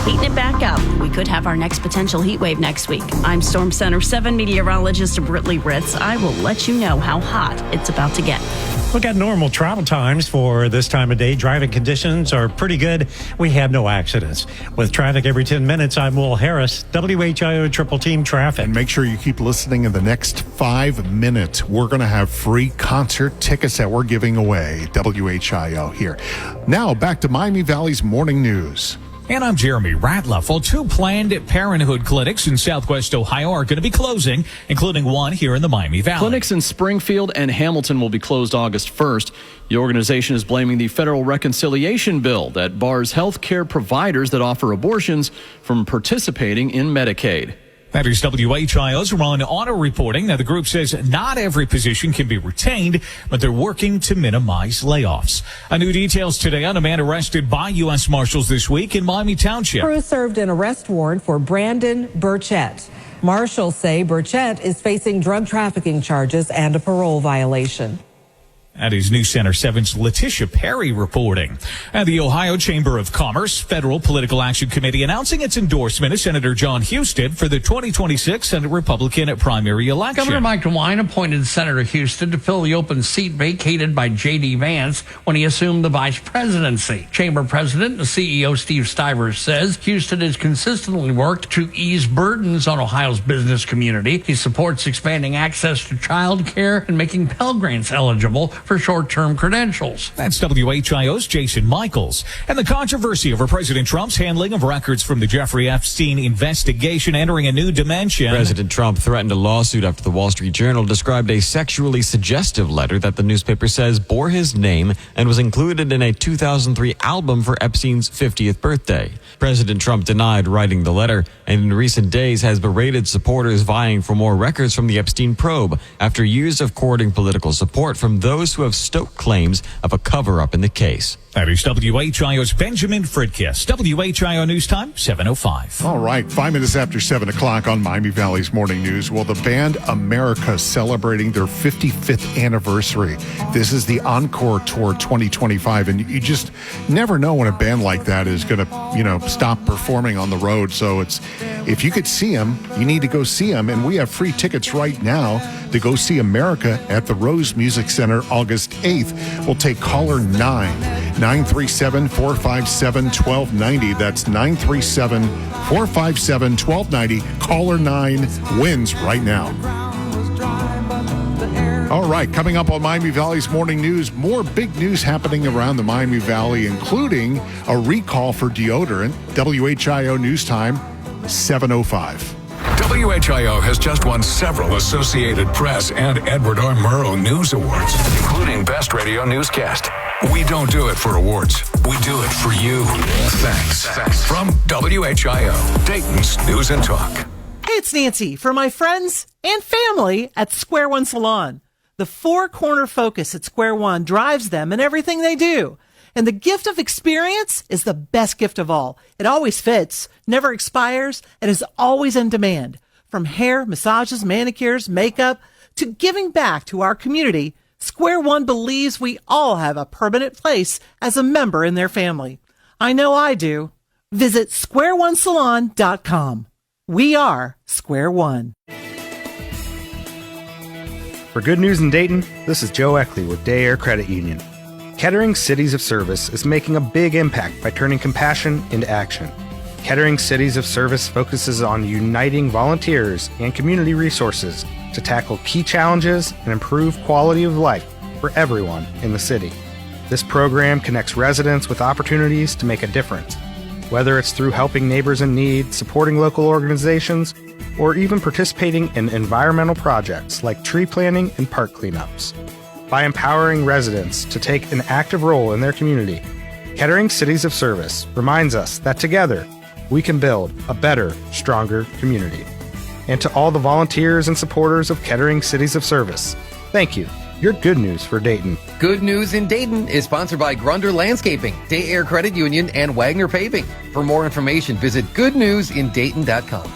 Heating it back up. We could have our next potential heat wave next week. I'm Storm Center 7 meteorologist Britley Ritz. I will let you know how hot it's about to get. We got normal travel times for this time of day. Driving conditions are pretty good. We have no accidents. With traffic every 10 minutes, I'm Will Harris, WHIO Triple Team Traffic. And make sure you keep listening in the next 5 minutes. We're going to have free concert tickets that we're giving away. WHIO here. Now, back to Miami Valley's Morning News. And I'm Jeremy Ratliff. Well, two Planned Parenthood clinics in Southwest Ohio are going to be closing, including one here in the Miami Valley. Clinics in Springfield and Hamilton will be closed August 1st. The organization is blaming the federal reconciliation bill that bars health care providers that offer abortions from participating in Medicaid. That is WHIO's Ron Otto reporting. Now, the group says not every position can be retained, but they're working to minimize layoffs. New details today on a man arrested by U.S. Marshals this week in Miami Township. Crews served an arrest warrant for Brandon Burchett. Marshals say Burchett is facing drug trafficking charges and a parole violation. That is News Center 7's Letitia Perry reporting. And the Ohio Chamber of Commerce Federal Political Action Committee announcing its endorsement of Senator John Husted for the 2026 Senate Republican primary election. Governor Mike DeWine appointed Senator Husted to fill the open seat vacated by J.D. Vance when he assumed the vice presidency. Chamber President and CEO Steve Stivers says Husted has consistently worked to ease burdens on Ohio's business community. He supports expanding access to child care and making Pell Grants eligible for short-term credentials. That's WHIO's Jason Michaels. And the controversy over President Trump's handling of records from the Jeffrey Epstein investigation entering a new dimension. President Trump threatened a lawsuit after the Wall Street Journal described a sexually suggestive letter that the newspaper says bore his name and was included in a 2003 album for Epstein's 50th birthday. President Trump denied writing the letter and in recent days has berated supporters vying for more records from the Epstein probe after years of courting political support from those who have stoked claims of a cover-up in the case. That is WHIO's Benjamin Fridkiss. WHIO News Time, 7:05. All right, 5 minutes after 7 o'clock on Miami Valley's Morning News. Well, the band America celebrating their 55th anniversary. This is the Encore Tour 2025, and you just never know when a band like that is going to, stop performing on the road. So if you could see them, you need to go see them, and we have free tickets right now to go see America at the Rose Music Center August 8th. We'll take caller 937-457-1290. That's 937-457-1290. Caller 9 wins right now. All right, coming up on Miami Valley's Morning News, more big news happening around the Miami Valley, including a recall for deodorant. WHIO News Time, 7:05. WHIO has just won several Associated Press and Edward R. Murrow News Awards, including Best Radio Newscast. We don't do it for awards. We do it for you. Thanks. From WHIO, Dayton's News and Talk. Hey, it's Nancy for my friends and family at Square One Salon. The four-corner focus at Square One drives them in everything they do. And the gift of experience is the best gift of all. It always fits, never expires, and is always in demand. From hair, massages, manicures, makeup, to giving back to our community, Square One believes we all have a permanent place as a member in their family. I know I do. Visit squareonesalon.com. We are Square One. For Good News in Dayton, this is Joe Eckley with Day Air Credit Union. Kettering Cities of Service is making a big impact by turning compassion into action. Kettering Cities of Service focuses on uniting volunteers and community resources to tackle key challenges and improve quality of life for everyone in the city. This program connects residents with opportunities to make a difference, whether it's through helping neighbors in need, supporting local organizations, or even participating in environmental projects like tree planting and park cleanups. By empowering residents to take an active role in their community, Kettering Cities of Service reminds us that together we can build a better, stronger community. And to all the volunteers and supporters of Kettering Cities of Service, thank you. You're good news for Dayton. Good News in Dayton is sponsored by Grunder Landscaping, Day Air Credit Union, and Wagner Paving. For more information, visit goodnewsindayton.com.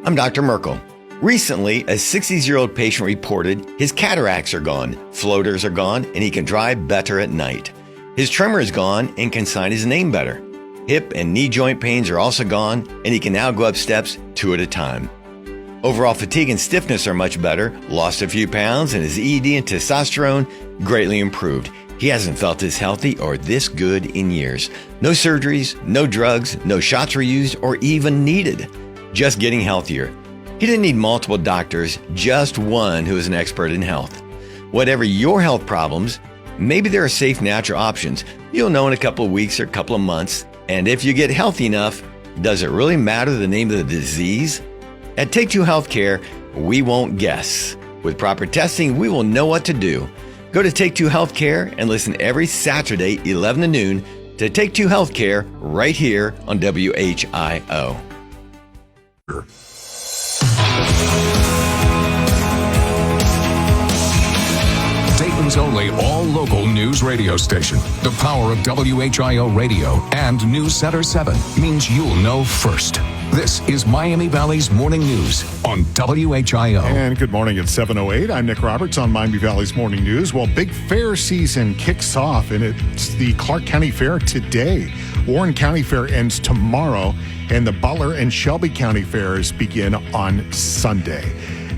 I'm Dr. Merkel. Recently, a 60-year-old patient reported his cataracts are gone, floaters are gone, and he can drive better at night. His tremor is gone and can sign his name better. Hip and knee joint pains are also gone, and he can now go up steps 2 at a time. Overall fatigue and stiffness are much better, lost a few pounds, and his ED and testosterone greatly improved. He hasn't felt this healthy or this good in years. No surgeries, no drugs, no shots were used or even needed. Just getting healthier. He didn't need multiple doctors, just one who is an expert in health. Whatever your health problems, maybe there are safe natural options. You'll know in a couple of weeks or a couple of months. And if you get healthy enough, does it really matter the name of the disease? At Take Two Healthcare, we won't guess. With proper testing, we will know what to do. Go to Take Two Healthcare and listen every Saturday, 11 to noon, to Take Two Healthcare right here on WHIO. Dayton's only all-local news radio station. The power of WHIO Radio and News Center 7 means you'll know first. This is Miami Valley's Morning News on WHIO. And good morning at 7:08. I'm Nick Roberts on Miami Valley's Morning News. Well, big fair season kicks off, and it's the Clark County Fair today. Warren County Fair ends tomorrow, and the Butler and Shelby County Fairs begin on Sunday.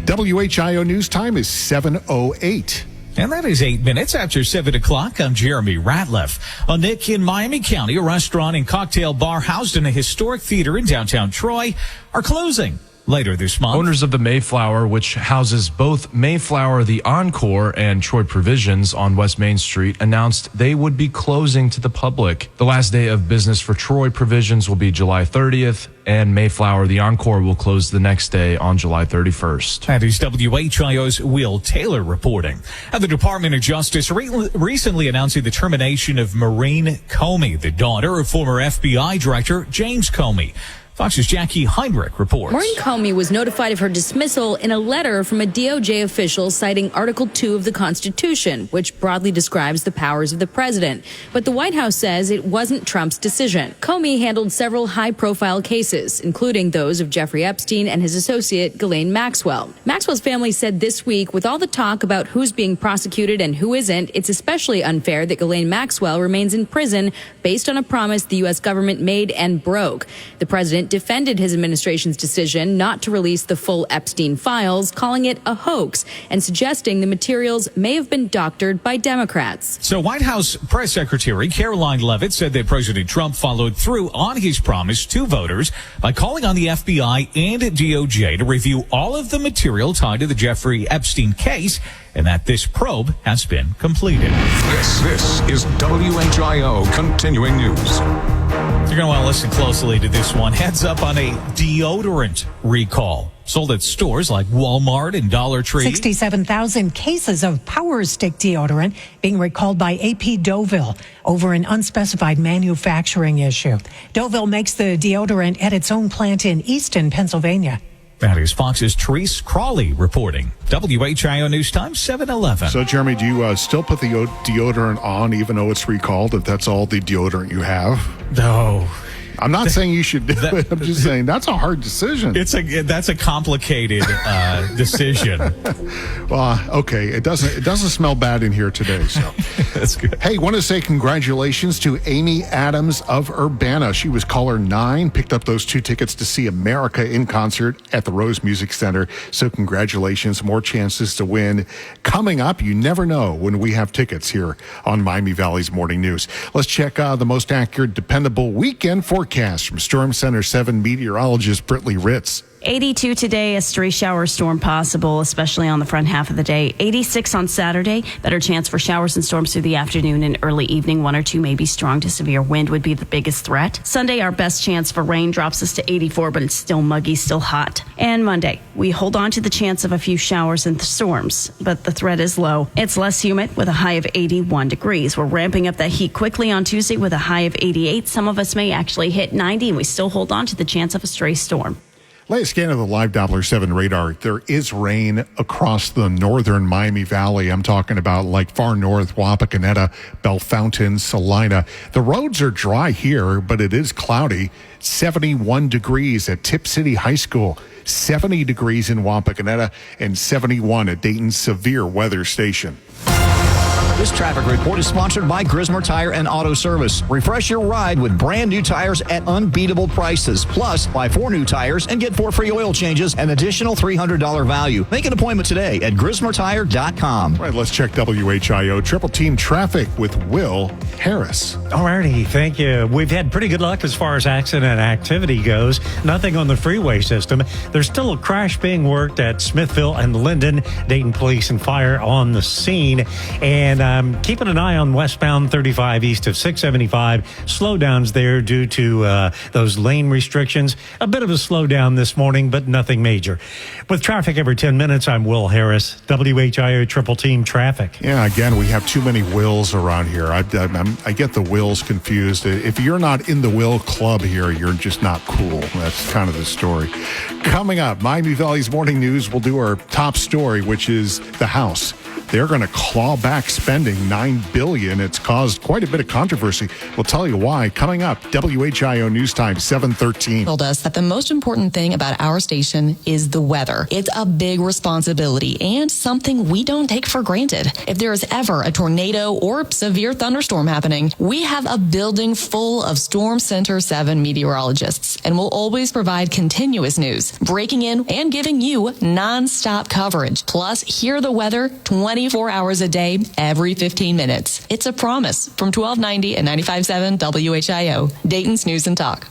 WHIO News Time is 7:08. And that is 8 minutes after 7 o'clock. I'm Jeremy Ratliff. On Nick, in Miami County, a restaurant and cocktail bar housed in a historic theater in downtown Troy are closing. Later this month, owners of the Mayflower, which houses both Mayflower, the Encore, and Troy Provisions on West Main Street, announced they would be closing to the public. The last day of business for Troy Provisions will be July 30th, and Mayflower, the Encore, will close the next day on July 31st. That is WHIO's Will Taylor reporting. And the Department of Justice recently announcing the termination of Maureen Comey, the daughter of former FBI Director James Comey. Fox's Jackie Heinrich reports. Maureen Comey was notified of her dismissal in a letter from a DOJ official citing Article 2 of the Constitution, which broadly describes the powers of the president. But the White House says it wasn't Trump's decision. Comey handled several high-profile cases, including those of Jeffrey Epstein and his associate Ghislaine Maxwell. Maxwell's family said this week, with all the talk about who's being prosecuted and who isn't, it's especially unfair that Ghislaine Maxwell remains in prison based on a promise the U.S. government made and broke. The president defended his administration's decision not to release the full Epstein files, calling it a hoax and suggesting the materials may have been doctored by Democrats. So White House Press Secretary Caroline Leavitt said that President Trump followed through on his promise to voters by calling on the FBI and DOJ to review all of the material tied to the Jeffrey Epstein case, and that this probe has been completed. This is WHIO Continuing News. You're going to want to listen closely to this one. Heads up on a deodorant recall. Sold at stores like Walmart and Dollar Tree. 67,000 cases of Power Stick deodorant being recalled by AP Deauville over an unspecified manufacturing issue. Deauville makes the deodorant at its own plant in Easton, Pennsylvania. That is Fox's Therese Crawley reporting. WHIO News Time, 7:11. So, Jeremy, do you still put the deodorant on even though it's recalled, if that's all the deodorant you have? No. I'm not saying you should do it. I'm just saying that's a hard decision. That's a complicated decision. Well, okay. It doesn't smell bad in here today. So that's good. Hey, want to say congratulations to Amy Adams of Urbana. She was caller 9, picked up those 2 tickets to see America in concert at the Rose Music Center. So congratulations. More chances to win coming up. You never know when we have tickets here on Miami Valley's Morning News. Let's check the most accurate, dependable weekend forecast from Storm Center 7 meteorologist Britley Ritz. 82 today, a stray shower storm possible, especially on the front half of the day. 86 on Saturday, better chance for showers and storms through the afternoon and early evening. 1 or 2 maybe strong to severe wind would be the biggest threat. Sunday, our best chance for rain drops us to 84, but it's still muggy, still hot. And Monday, we hold on to the chance of a few showers and storms, but the threat is low. It's less humid with a high of 81 degrees. We're ramping up that heat quickly on Tuesday with a high of 88. Some of us may actually hit 90, and we still hold on to the chance of a stray storm. Latest scan of the live Doppler 7 radar. There is rain across the northern Miami Valley. I'm talking about like far north, Wapakoneta, Bellefontaine, Salina. The roads are dry here, but it is cloudy. 71 degrees at Tip City High School. 70 degrees in Wapakoneta and 71 at Dayton's severe weather station. This traffic report is sponsored by Grismer Tire and Auto Service. Refresh your ride with brand new tires at unbeatable prices. Plus, buy 4 new tires and get 4 free oil changes, an additional $300 value. Make an appointment today at GrismerTire.com. All right, let's check WHIO Triple Team Traffic with Will Harris. Alrighty, thank you. We've had pretty good luck as far as accident activity goes. Nothing on the freeway system. There's still a crash being worked at Smithville and Linden. Dayton Police and Fire on the scene. And keeping an eye on westbound 35 east of 675. Slowdowns there due to those lane restrictions. A bit of a slowdown this morning, but nothing major. With traffic every 10 minutes, I'm Will Harris, WHIO Triple Team Traffic. Yeah, again, we have too many Wills around here. I get the Wills confused. If you're not in the Will Club here, you're just not cool. That's kind of the story. Coming up, Miami Valley's Morning News, we'll do our top story, which is the House. They're going to claw back spending $9 billion. It's caused quite a bit of controversy. We'll tell you why. Coming up, WHIO News Time, 7:13. Told us that the most important thing about our station is the weather. It's a big responsibility and something we don't take for granted. If there is ever a tornado or severe thunderstorm happening, we have a building full of Storm Center 7 meteorologists, and we'll always provide continuous news, breaking in and giving you nonstop coverage. Plus, hear the weather 24 hours a day, every 15 minutes. It's a promise from 1290 and 95.7 WHIO, Dayton's News and Talk.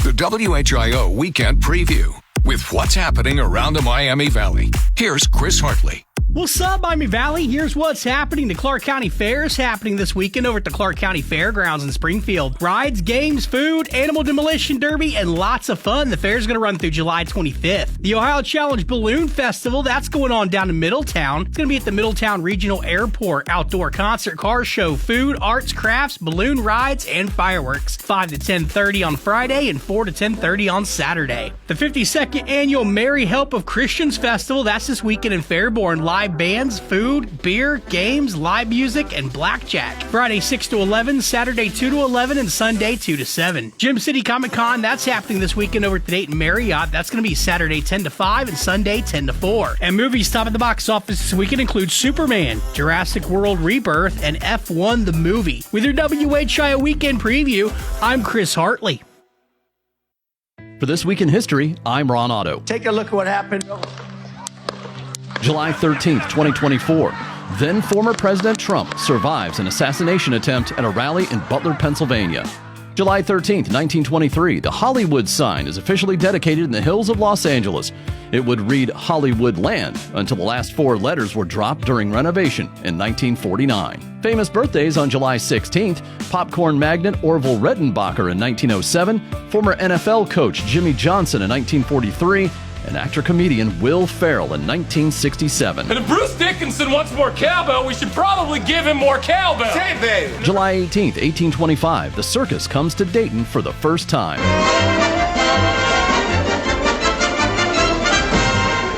The WHIO Weekend Preview. with what's happening around the Miami Valley. Here's Chris Hartley. What's up, Miami Valley? Here's what's happening. The Clark County Fair is happening this weekend over at the Clark County Fairgrounds in Springfield. Rides, games, food, animal demolition derby, and lots of fun. The fair is going to run through July 25th. The Ohio Challenge Balloon Festival, that's going on down in Middletown. It's going to be at the Middletown Regional Airport. Outdoor concert, car show, food, arts, crafts, balloon rides, and fireworks. 5 to 10:30 on Friday and 4 to 10:30 on Saturday. The 52nd Annual Merry Help of Christians Festival, that's this weekend in Fairborn. Live bands, food, beer, games, live music, and blackjack. Friday 6 to 11, Saturday 2 to 11, and Sunday 2 to 7. Gym City Comic Con, that's happening this weekend over at the Dayton Marriott. That's going to be Saturday 10 to 5 and Sunday 10 to 4. And movies top at the box office this weekend include Superman, Jurassic World Rebirth, and F1 the movie. With your WHIO weekend preview, I'm Chris Hartley. For This Week in History, I'm Ron Otto. Take a look at what happened. July 13th, 2024. Then former President Trump survives an assassination attempt at a rally in Butler, Pennsylvania. July 13th, 1923. The Hollywood sign is officially dedicated in the hills of Los Angeles. It would read Hollywood Land until the last 4 letters were dropped during renovation in 1949. Famous birthdays on July 16th. Popcorn magnate Orville Redenbacher in 1907. Former NFL coach Jimmy Johnson in 1943. And actor-comedian Will Ferrell in 1967. And if Bruce Dickinson wants more cowbell, we should probably give him more cowbell. Say, baby. July 18th, 1825, the circus comes to Dayton for the first time.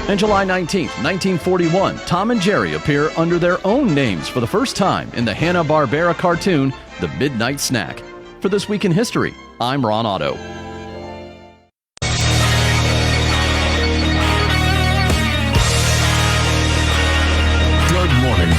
And July 19th, 1941, Tom and Jerry appear under their own names for the first time in the Hanna-Barbera cartoon, The Midnight Snack. For This Week in History, I'm Ron Otto.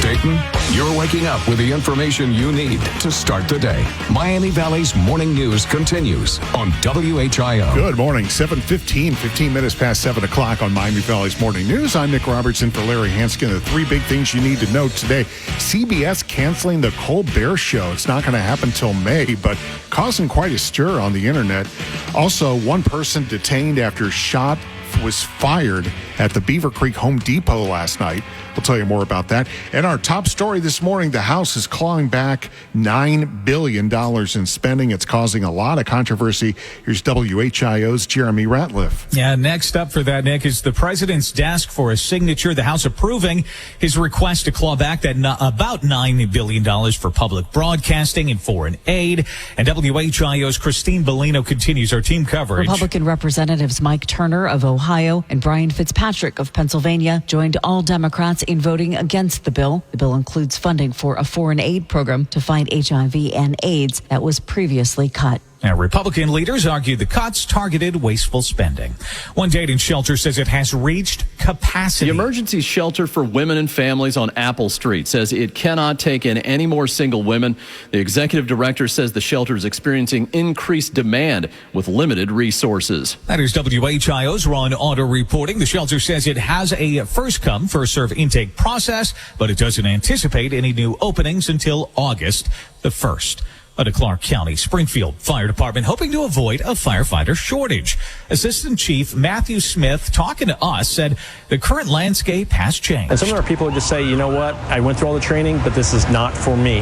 Dayton, you're waking up with the information you need to start the day. Miami Valley's morning news continues on WHIO. Good morning, 7:15, 15 minutes past 7 o'clock on Miami Valley's morning news. I'm Nick Robertson for Larry Hanskin. The 3 big things you need to know today. CBS canceling the Colbert Show. It's not going to happen till May, but causing quite a stir on the internet. Also, one person detained after shot was fired at the Beaver Creek Home Depot last night. We'll tell you more about that. And our top story this morning, the House is clawing back $9 billion in spending. It's causing a lot of controversy. Here's WHIO's Jeremy Ratliff. Yeah, next up for that, Nick, is the president's desk for a signature. The House approving his request to claw back that about $9 billion for public broadcasting and foreign aid. And WHIO's Christine Bellino continues our team coverage. Republican Representatives Mike Turner of Ohio and Brian Fitzpatrick of Pennsylvania joined all Democrats in voting against the bill. The bill includes funding for a foreign aid program to fight HIV and AIDS that was previously cut. Now, Republican leaders argue the cuts targeted wasteful spending. One Dayton shelter says it has reached capacity. The emergency shelter for women and families on Apple Street says it cannot take in any more single women. The executive director says the shelter is experiencing increased demand with limited resources. That is WHIO's Ron Otto reporting. The shelter says it has a first-come, first-serve intake process, but it doesn't anticipate any new openings until August the 1st. The Clark County Springfield Fire Department hoping to avoid a firefighter shortage. Assistant Chief Matthew Smith, talking to us, said the current landscape has changed. And some of our people would just say, you know what, I went through all the training, but this is not for me,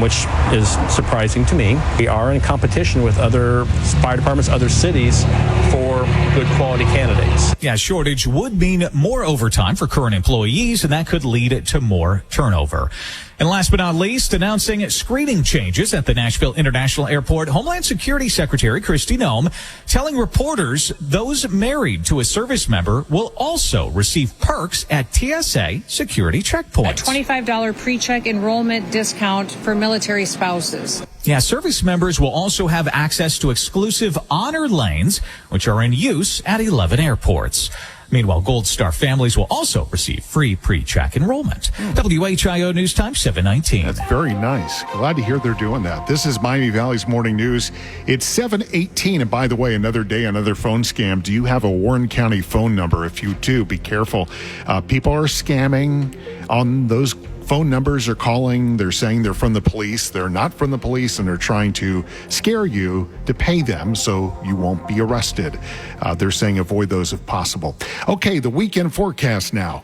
which is surprising to me. We are in competition with other fire departments, other cities for good quality candidates. Yeah, shortage would mean more overtime for current employees, and that could lead to more turnover. And last but not least, announcing screening changes at the Nashville International Airport, Homeland Security Secretary Kristi Noem telling reporters those married to a service member will also receive perks at TSA security checkpoints. A $25 pre-check enrollment discount for military spouses. Yeah, service members will also have access to exclusive honor lanes, which are in use at 11 airports. Meanwhile, Gold Star families will also receive free pre-check enrollment. WHIO News Time 719. That's very nice. Glad to hear they're doing that. This is Miami Valley's Morning News. It's 7:18. And by the way, another day, another phone scam. Do you have a Warren County phone number? If you do, be careful. People are scamming on those phone numbers are calling. They're saying they're from the police. They're not from the police, and they're trying to scare you to pay them so you won't be arrested. They're saying avoid those if possible. Okay, the weekend forecast now.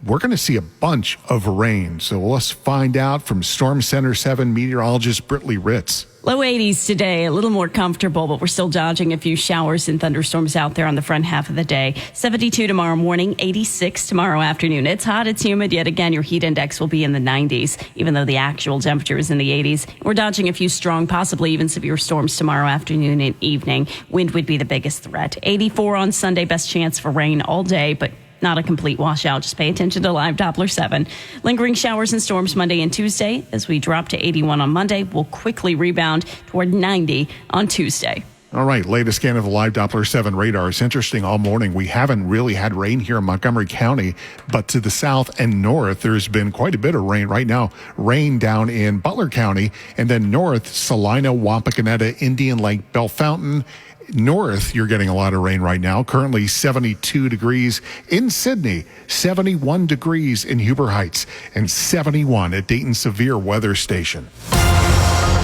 We're going to see a bunch of rain, so let's find out from Storm Center 7 meteorologist Britley Ritz. Low 80s today, a little more comfortable, but we're still dodging a few showers and thunderstorms out there on the front half of the day. 72 tomorrow morning, 86 tomorrow afternoon. It's hot, it's humid, yet again, your heat index will be in the 90s, even though the actual temperature is in the 80s. We're dodging a few strong, possibly even severe storms tomorrow afternoon and evening. Wind would be the biggest threat. 84 on Sunday, best chance for rain all day, but not a complete washout. Just pay attention to live Doppler 7. Lingering showers and storms Monday and Tuesday. As we drop to 81 on Monday, we'll quickly rebound toward 90 on Tuesday. All right, latest scan of the live Doppler 7 radar. It's interesting, all morning we haven't really had rain here in Montgomery County, but to the south and north, there's been quite a bit of rain right now. Rain down in Butler County, and then north, Salina, Wapakoneta, Indian Lake, Bellefontaine. North, you're getting a lot of rain right now. Currently 72 degrees in Sydney, 71 degrees in Huber Heights, and 71 at Dayton Severe Weather Station.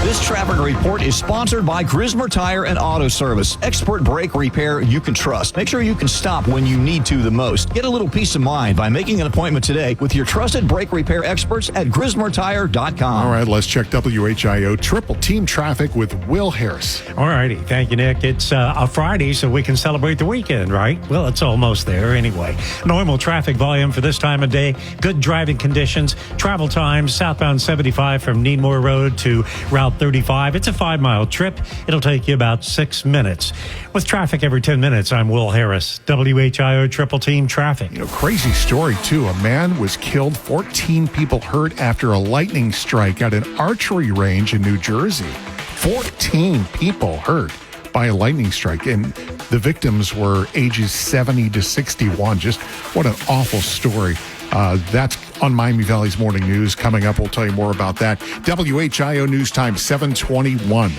This traffic report is sponsored by Grismer Tire and Auto Service. Expert brake repair you can trust. Make sure you can stop when you need to the most. Get a little peace of mind by making an appointment today with your trusted brake repair experts at GrismerTire.com. All right, let's check WHIO triple team traffic with Will Harris. All righty. Thank you, Nick. It's a Friday, so we can celebrate the weekend, right? Well, it's almost there anyway. Normal traffic volume for this time of day. Good driving conditions. Travel times, southbound 75 from Needmore Road to Route 35. It's a 5-mile trip. It'll take you about 6 minutes. With traffic every 10 minutes, I'm Will Harris, WHIO Triple Team Traffic. You know, crazy story, too. A man was killed, 14 people hurt after a lightning strike at an archery range in New Jersey. 14 people hurt by a lightning strike, and the victims were ages 70 to 61. Just what an awful story. That's on Miami Valley's Morning News. Coming up, we'll tell you more about that. WHIO News Time 7:21.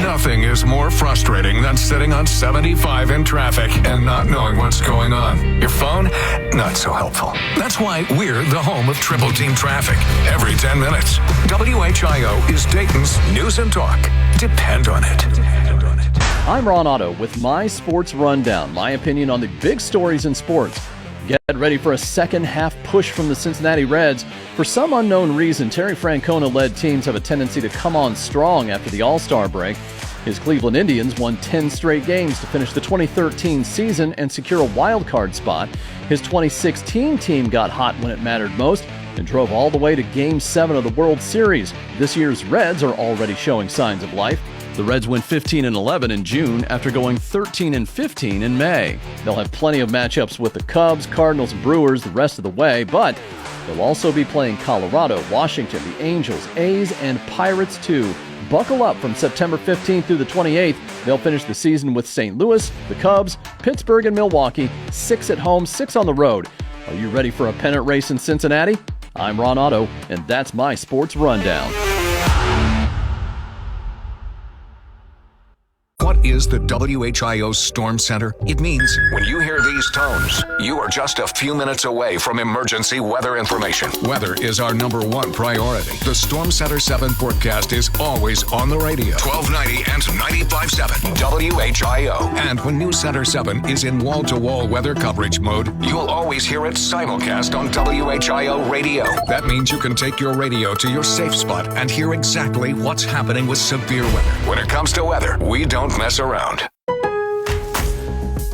Nothing is more frustrating than sitting on 75 in traffic and not knowing what's going on. Your phone, not so helpful. That's why we're the home of Triple Team Traffic. Every 10 minutes. WHIO is Dayton's News and Talk. Depend on it. I'm Ron Otto with my Sports Rundown, my opinion on the big stories in sports. Get ready for a second-half push from the Cincinnati Reds. For some unknown reason, Terry Francona-led teams have a tendency to come on strong after the All-Star break. His Cleveland Indians won 10 straight games to finish the 2013 season and secure a wild-card spot. His 2016 team got hot when it mattered most and drove all the way to Game 7 of the World Series. This year's Reds are already showing signs of life. The Reds went 15-11 in June after going 13-15 in May. They'll have plenty of matchups with the Cubs, Cardinals, and Brewers the rest of the way, but they'll also be playing Colorado, Washington, the Angels, A's, and Pirates too. Buckle up from September 15th through the 28th. They'll finish the season with St. Louis, the Cubs, Pittsburgh, and Milwaukee. 6 at home, 6 on the road. Are you ready for a pennant race in Cincinnati? I'm Ron Otto, and that's my Sports Rundown. What is the WHIO Storm Center? It means when you hear these tones, you are just a few minutes away from emergency weather information. Weather is our #1 priority. The Storm Center 7 forecast is always on the radio. 1290 and 95.7 WHIO. And when News Center 7 is in wall-to-wall weather coverage mode, you'll always hear it simulcast on WHIO radio. That means you can take your radio to your safe spot and hear exactly what's happening with severe weather. When it comes to weather, we don't mess around.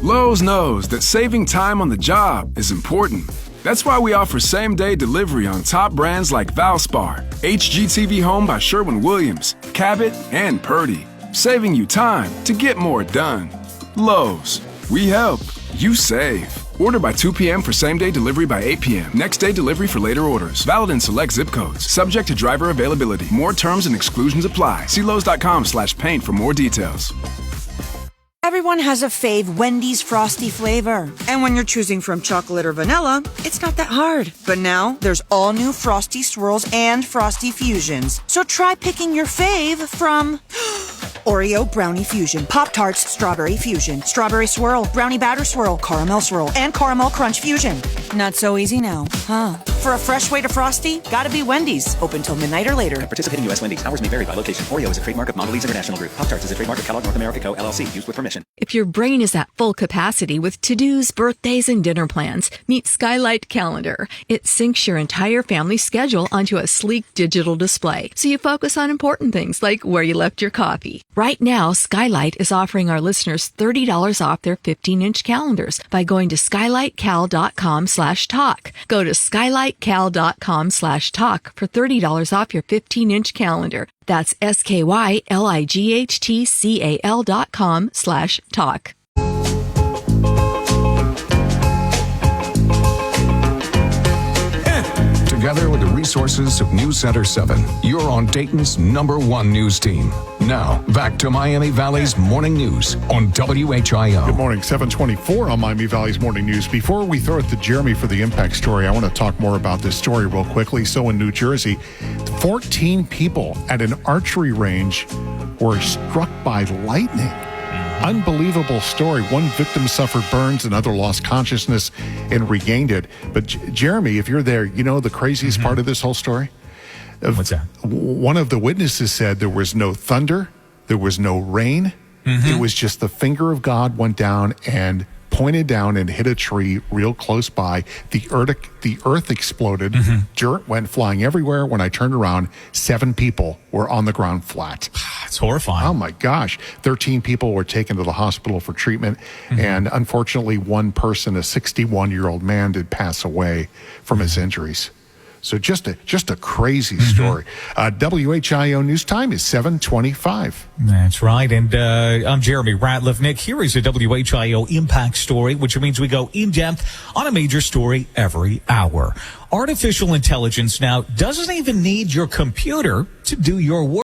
Lowe's knows that saving time on the job is important. That's why we offer same-day delivery on top brands like Valspar, HGTV Home by Sherwin-Williams, Cabot, and Purdy, saving you time to get more done. Lowe's, we help, you save. Order by 2 p.m. for same-day delivery by 8 p.m. Next-day delivery for later orders. Valid in select zip codes. Subject to driver availability. More terms and exclusions apply. See Lowe's.com/paint for more details. Everyone has a fave Wendy's Frosty flavor. And when you're choosing from chocolate or vanilla, it's not that hard. But now, there's all new Frosty Swirls and Frosty Fusions. So try picking your fave from Oreo Brownie Fusion, Pop-Tarts Strawberry Fusion, Strawberry Swirl, Brownie Batter Swirl, Caramel Swirl, and Caramel Crunch Fusion. Not so easy now, huh? For a fresh way to Frosty, gotta be Wendy's. Open till midnight or later. Participating U.S. Wendy's. Hours may vary by location. Oreo is a trademark of Mondelez International Group. Pop-Tarts is a trademark of Kellogg North America Co., LLC. Used with permission. If your brain is at full capacity with to-dos, birthdays, and dinner plans, meet Skylight Calendar. It syncs your entire family's schedule onto a sleek digital display, so you focus on important things like where you left your coffee. Right now, Skylight is offering our listeners $30 off their 15-inch calendars by going to skylightcal.com/talk. Go to skylightcal.com/talk for $30 off your 15-inch calendar. That's skylightcal.com/talk. Together with the resources of News Center 7, you're on Dayton's #1 news team. Now, back to Miami Valley's morning news on WHIO. Good morning, 724 on Miami Valley's morning news. Before we throw it to Jeremy for the impact story, I want to talk more about this story real quickly. So in New Jersey, 14 people at an archery range were struck by lightning. Unbelievable story. One victim suffered burns, another lost consciousness and regained it. But Jeremy, if you're there, you know the craziest part of this whole story? What's that? One of the witnesses said there was no thunder, there was no rain. It was just the finger of God went down and pointed down and hit a tree real close by. The earth exploded. Dirt went flying everywhere. When I turned around, 7 people were on the ground flat. It's horrifying. Oh my gosh. 13 people were taken to the hospital for treatment. And unfortunately, one person, a 61-year-old man, did pass away from his injuries. So just a crazy story. WHIO News Time is 7:25. That's right. And I'm Jeremy Ratliff. Nick, here is a WHIO impact story, which means we go in depth on a major story every hour. Artificial intelligence now doesn't even need your computer to do your work.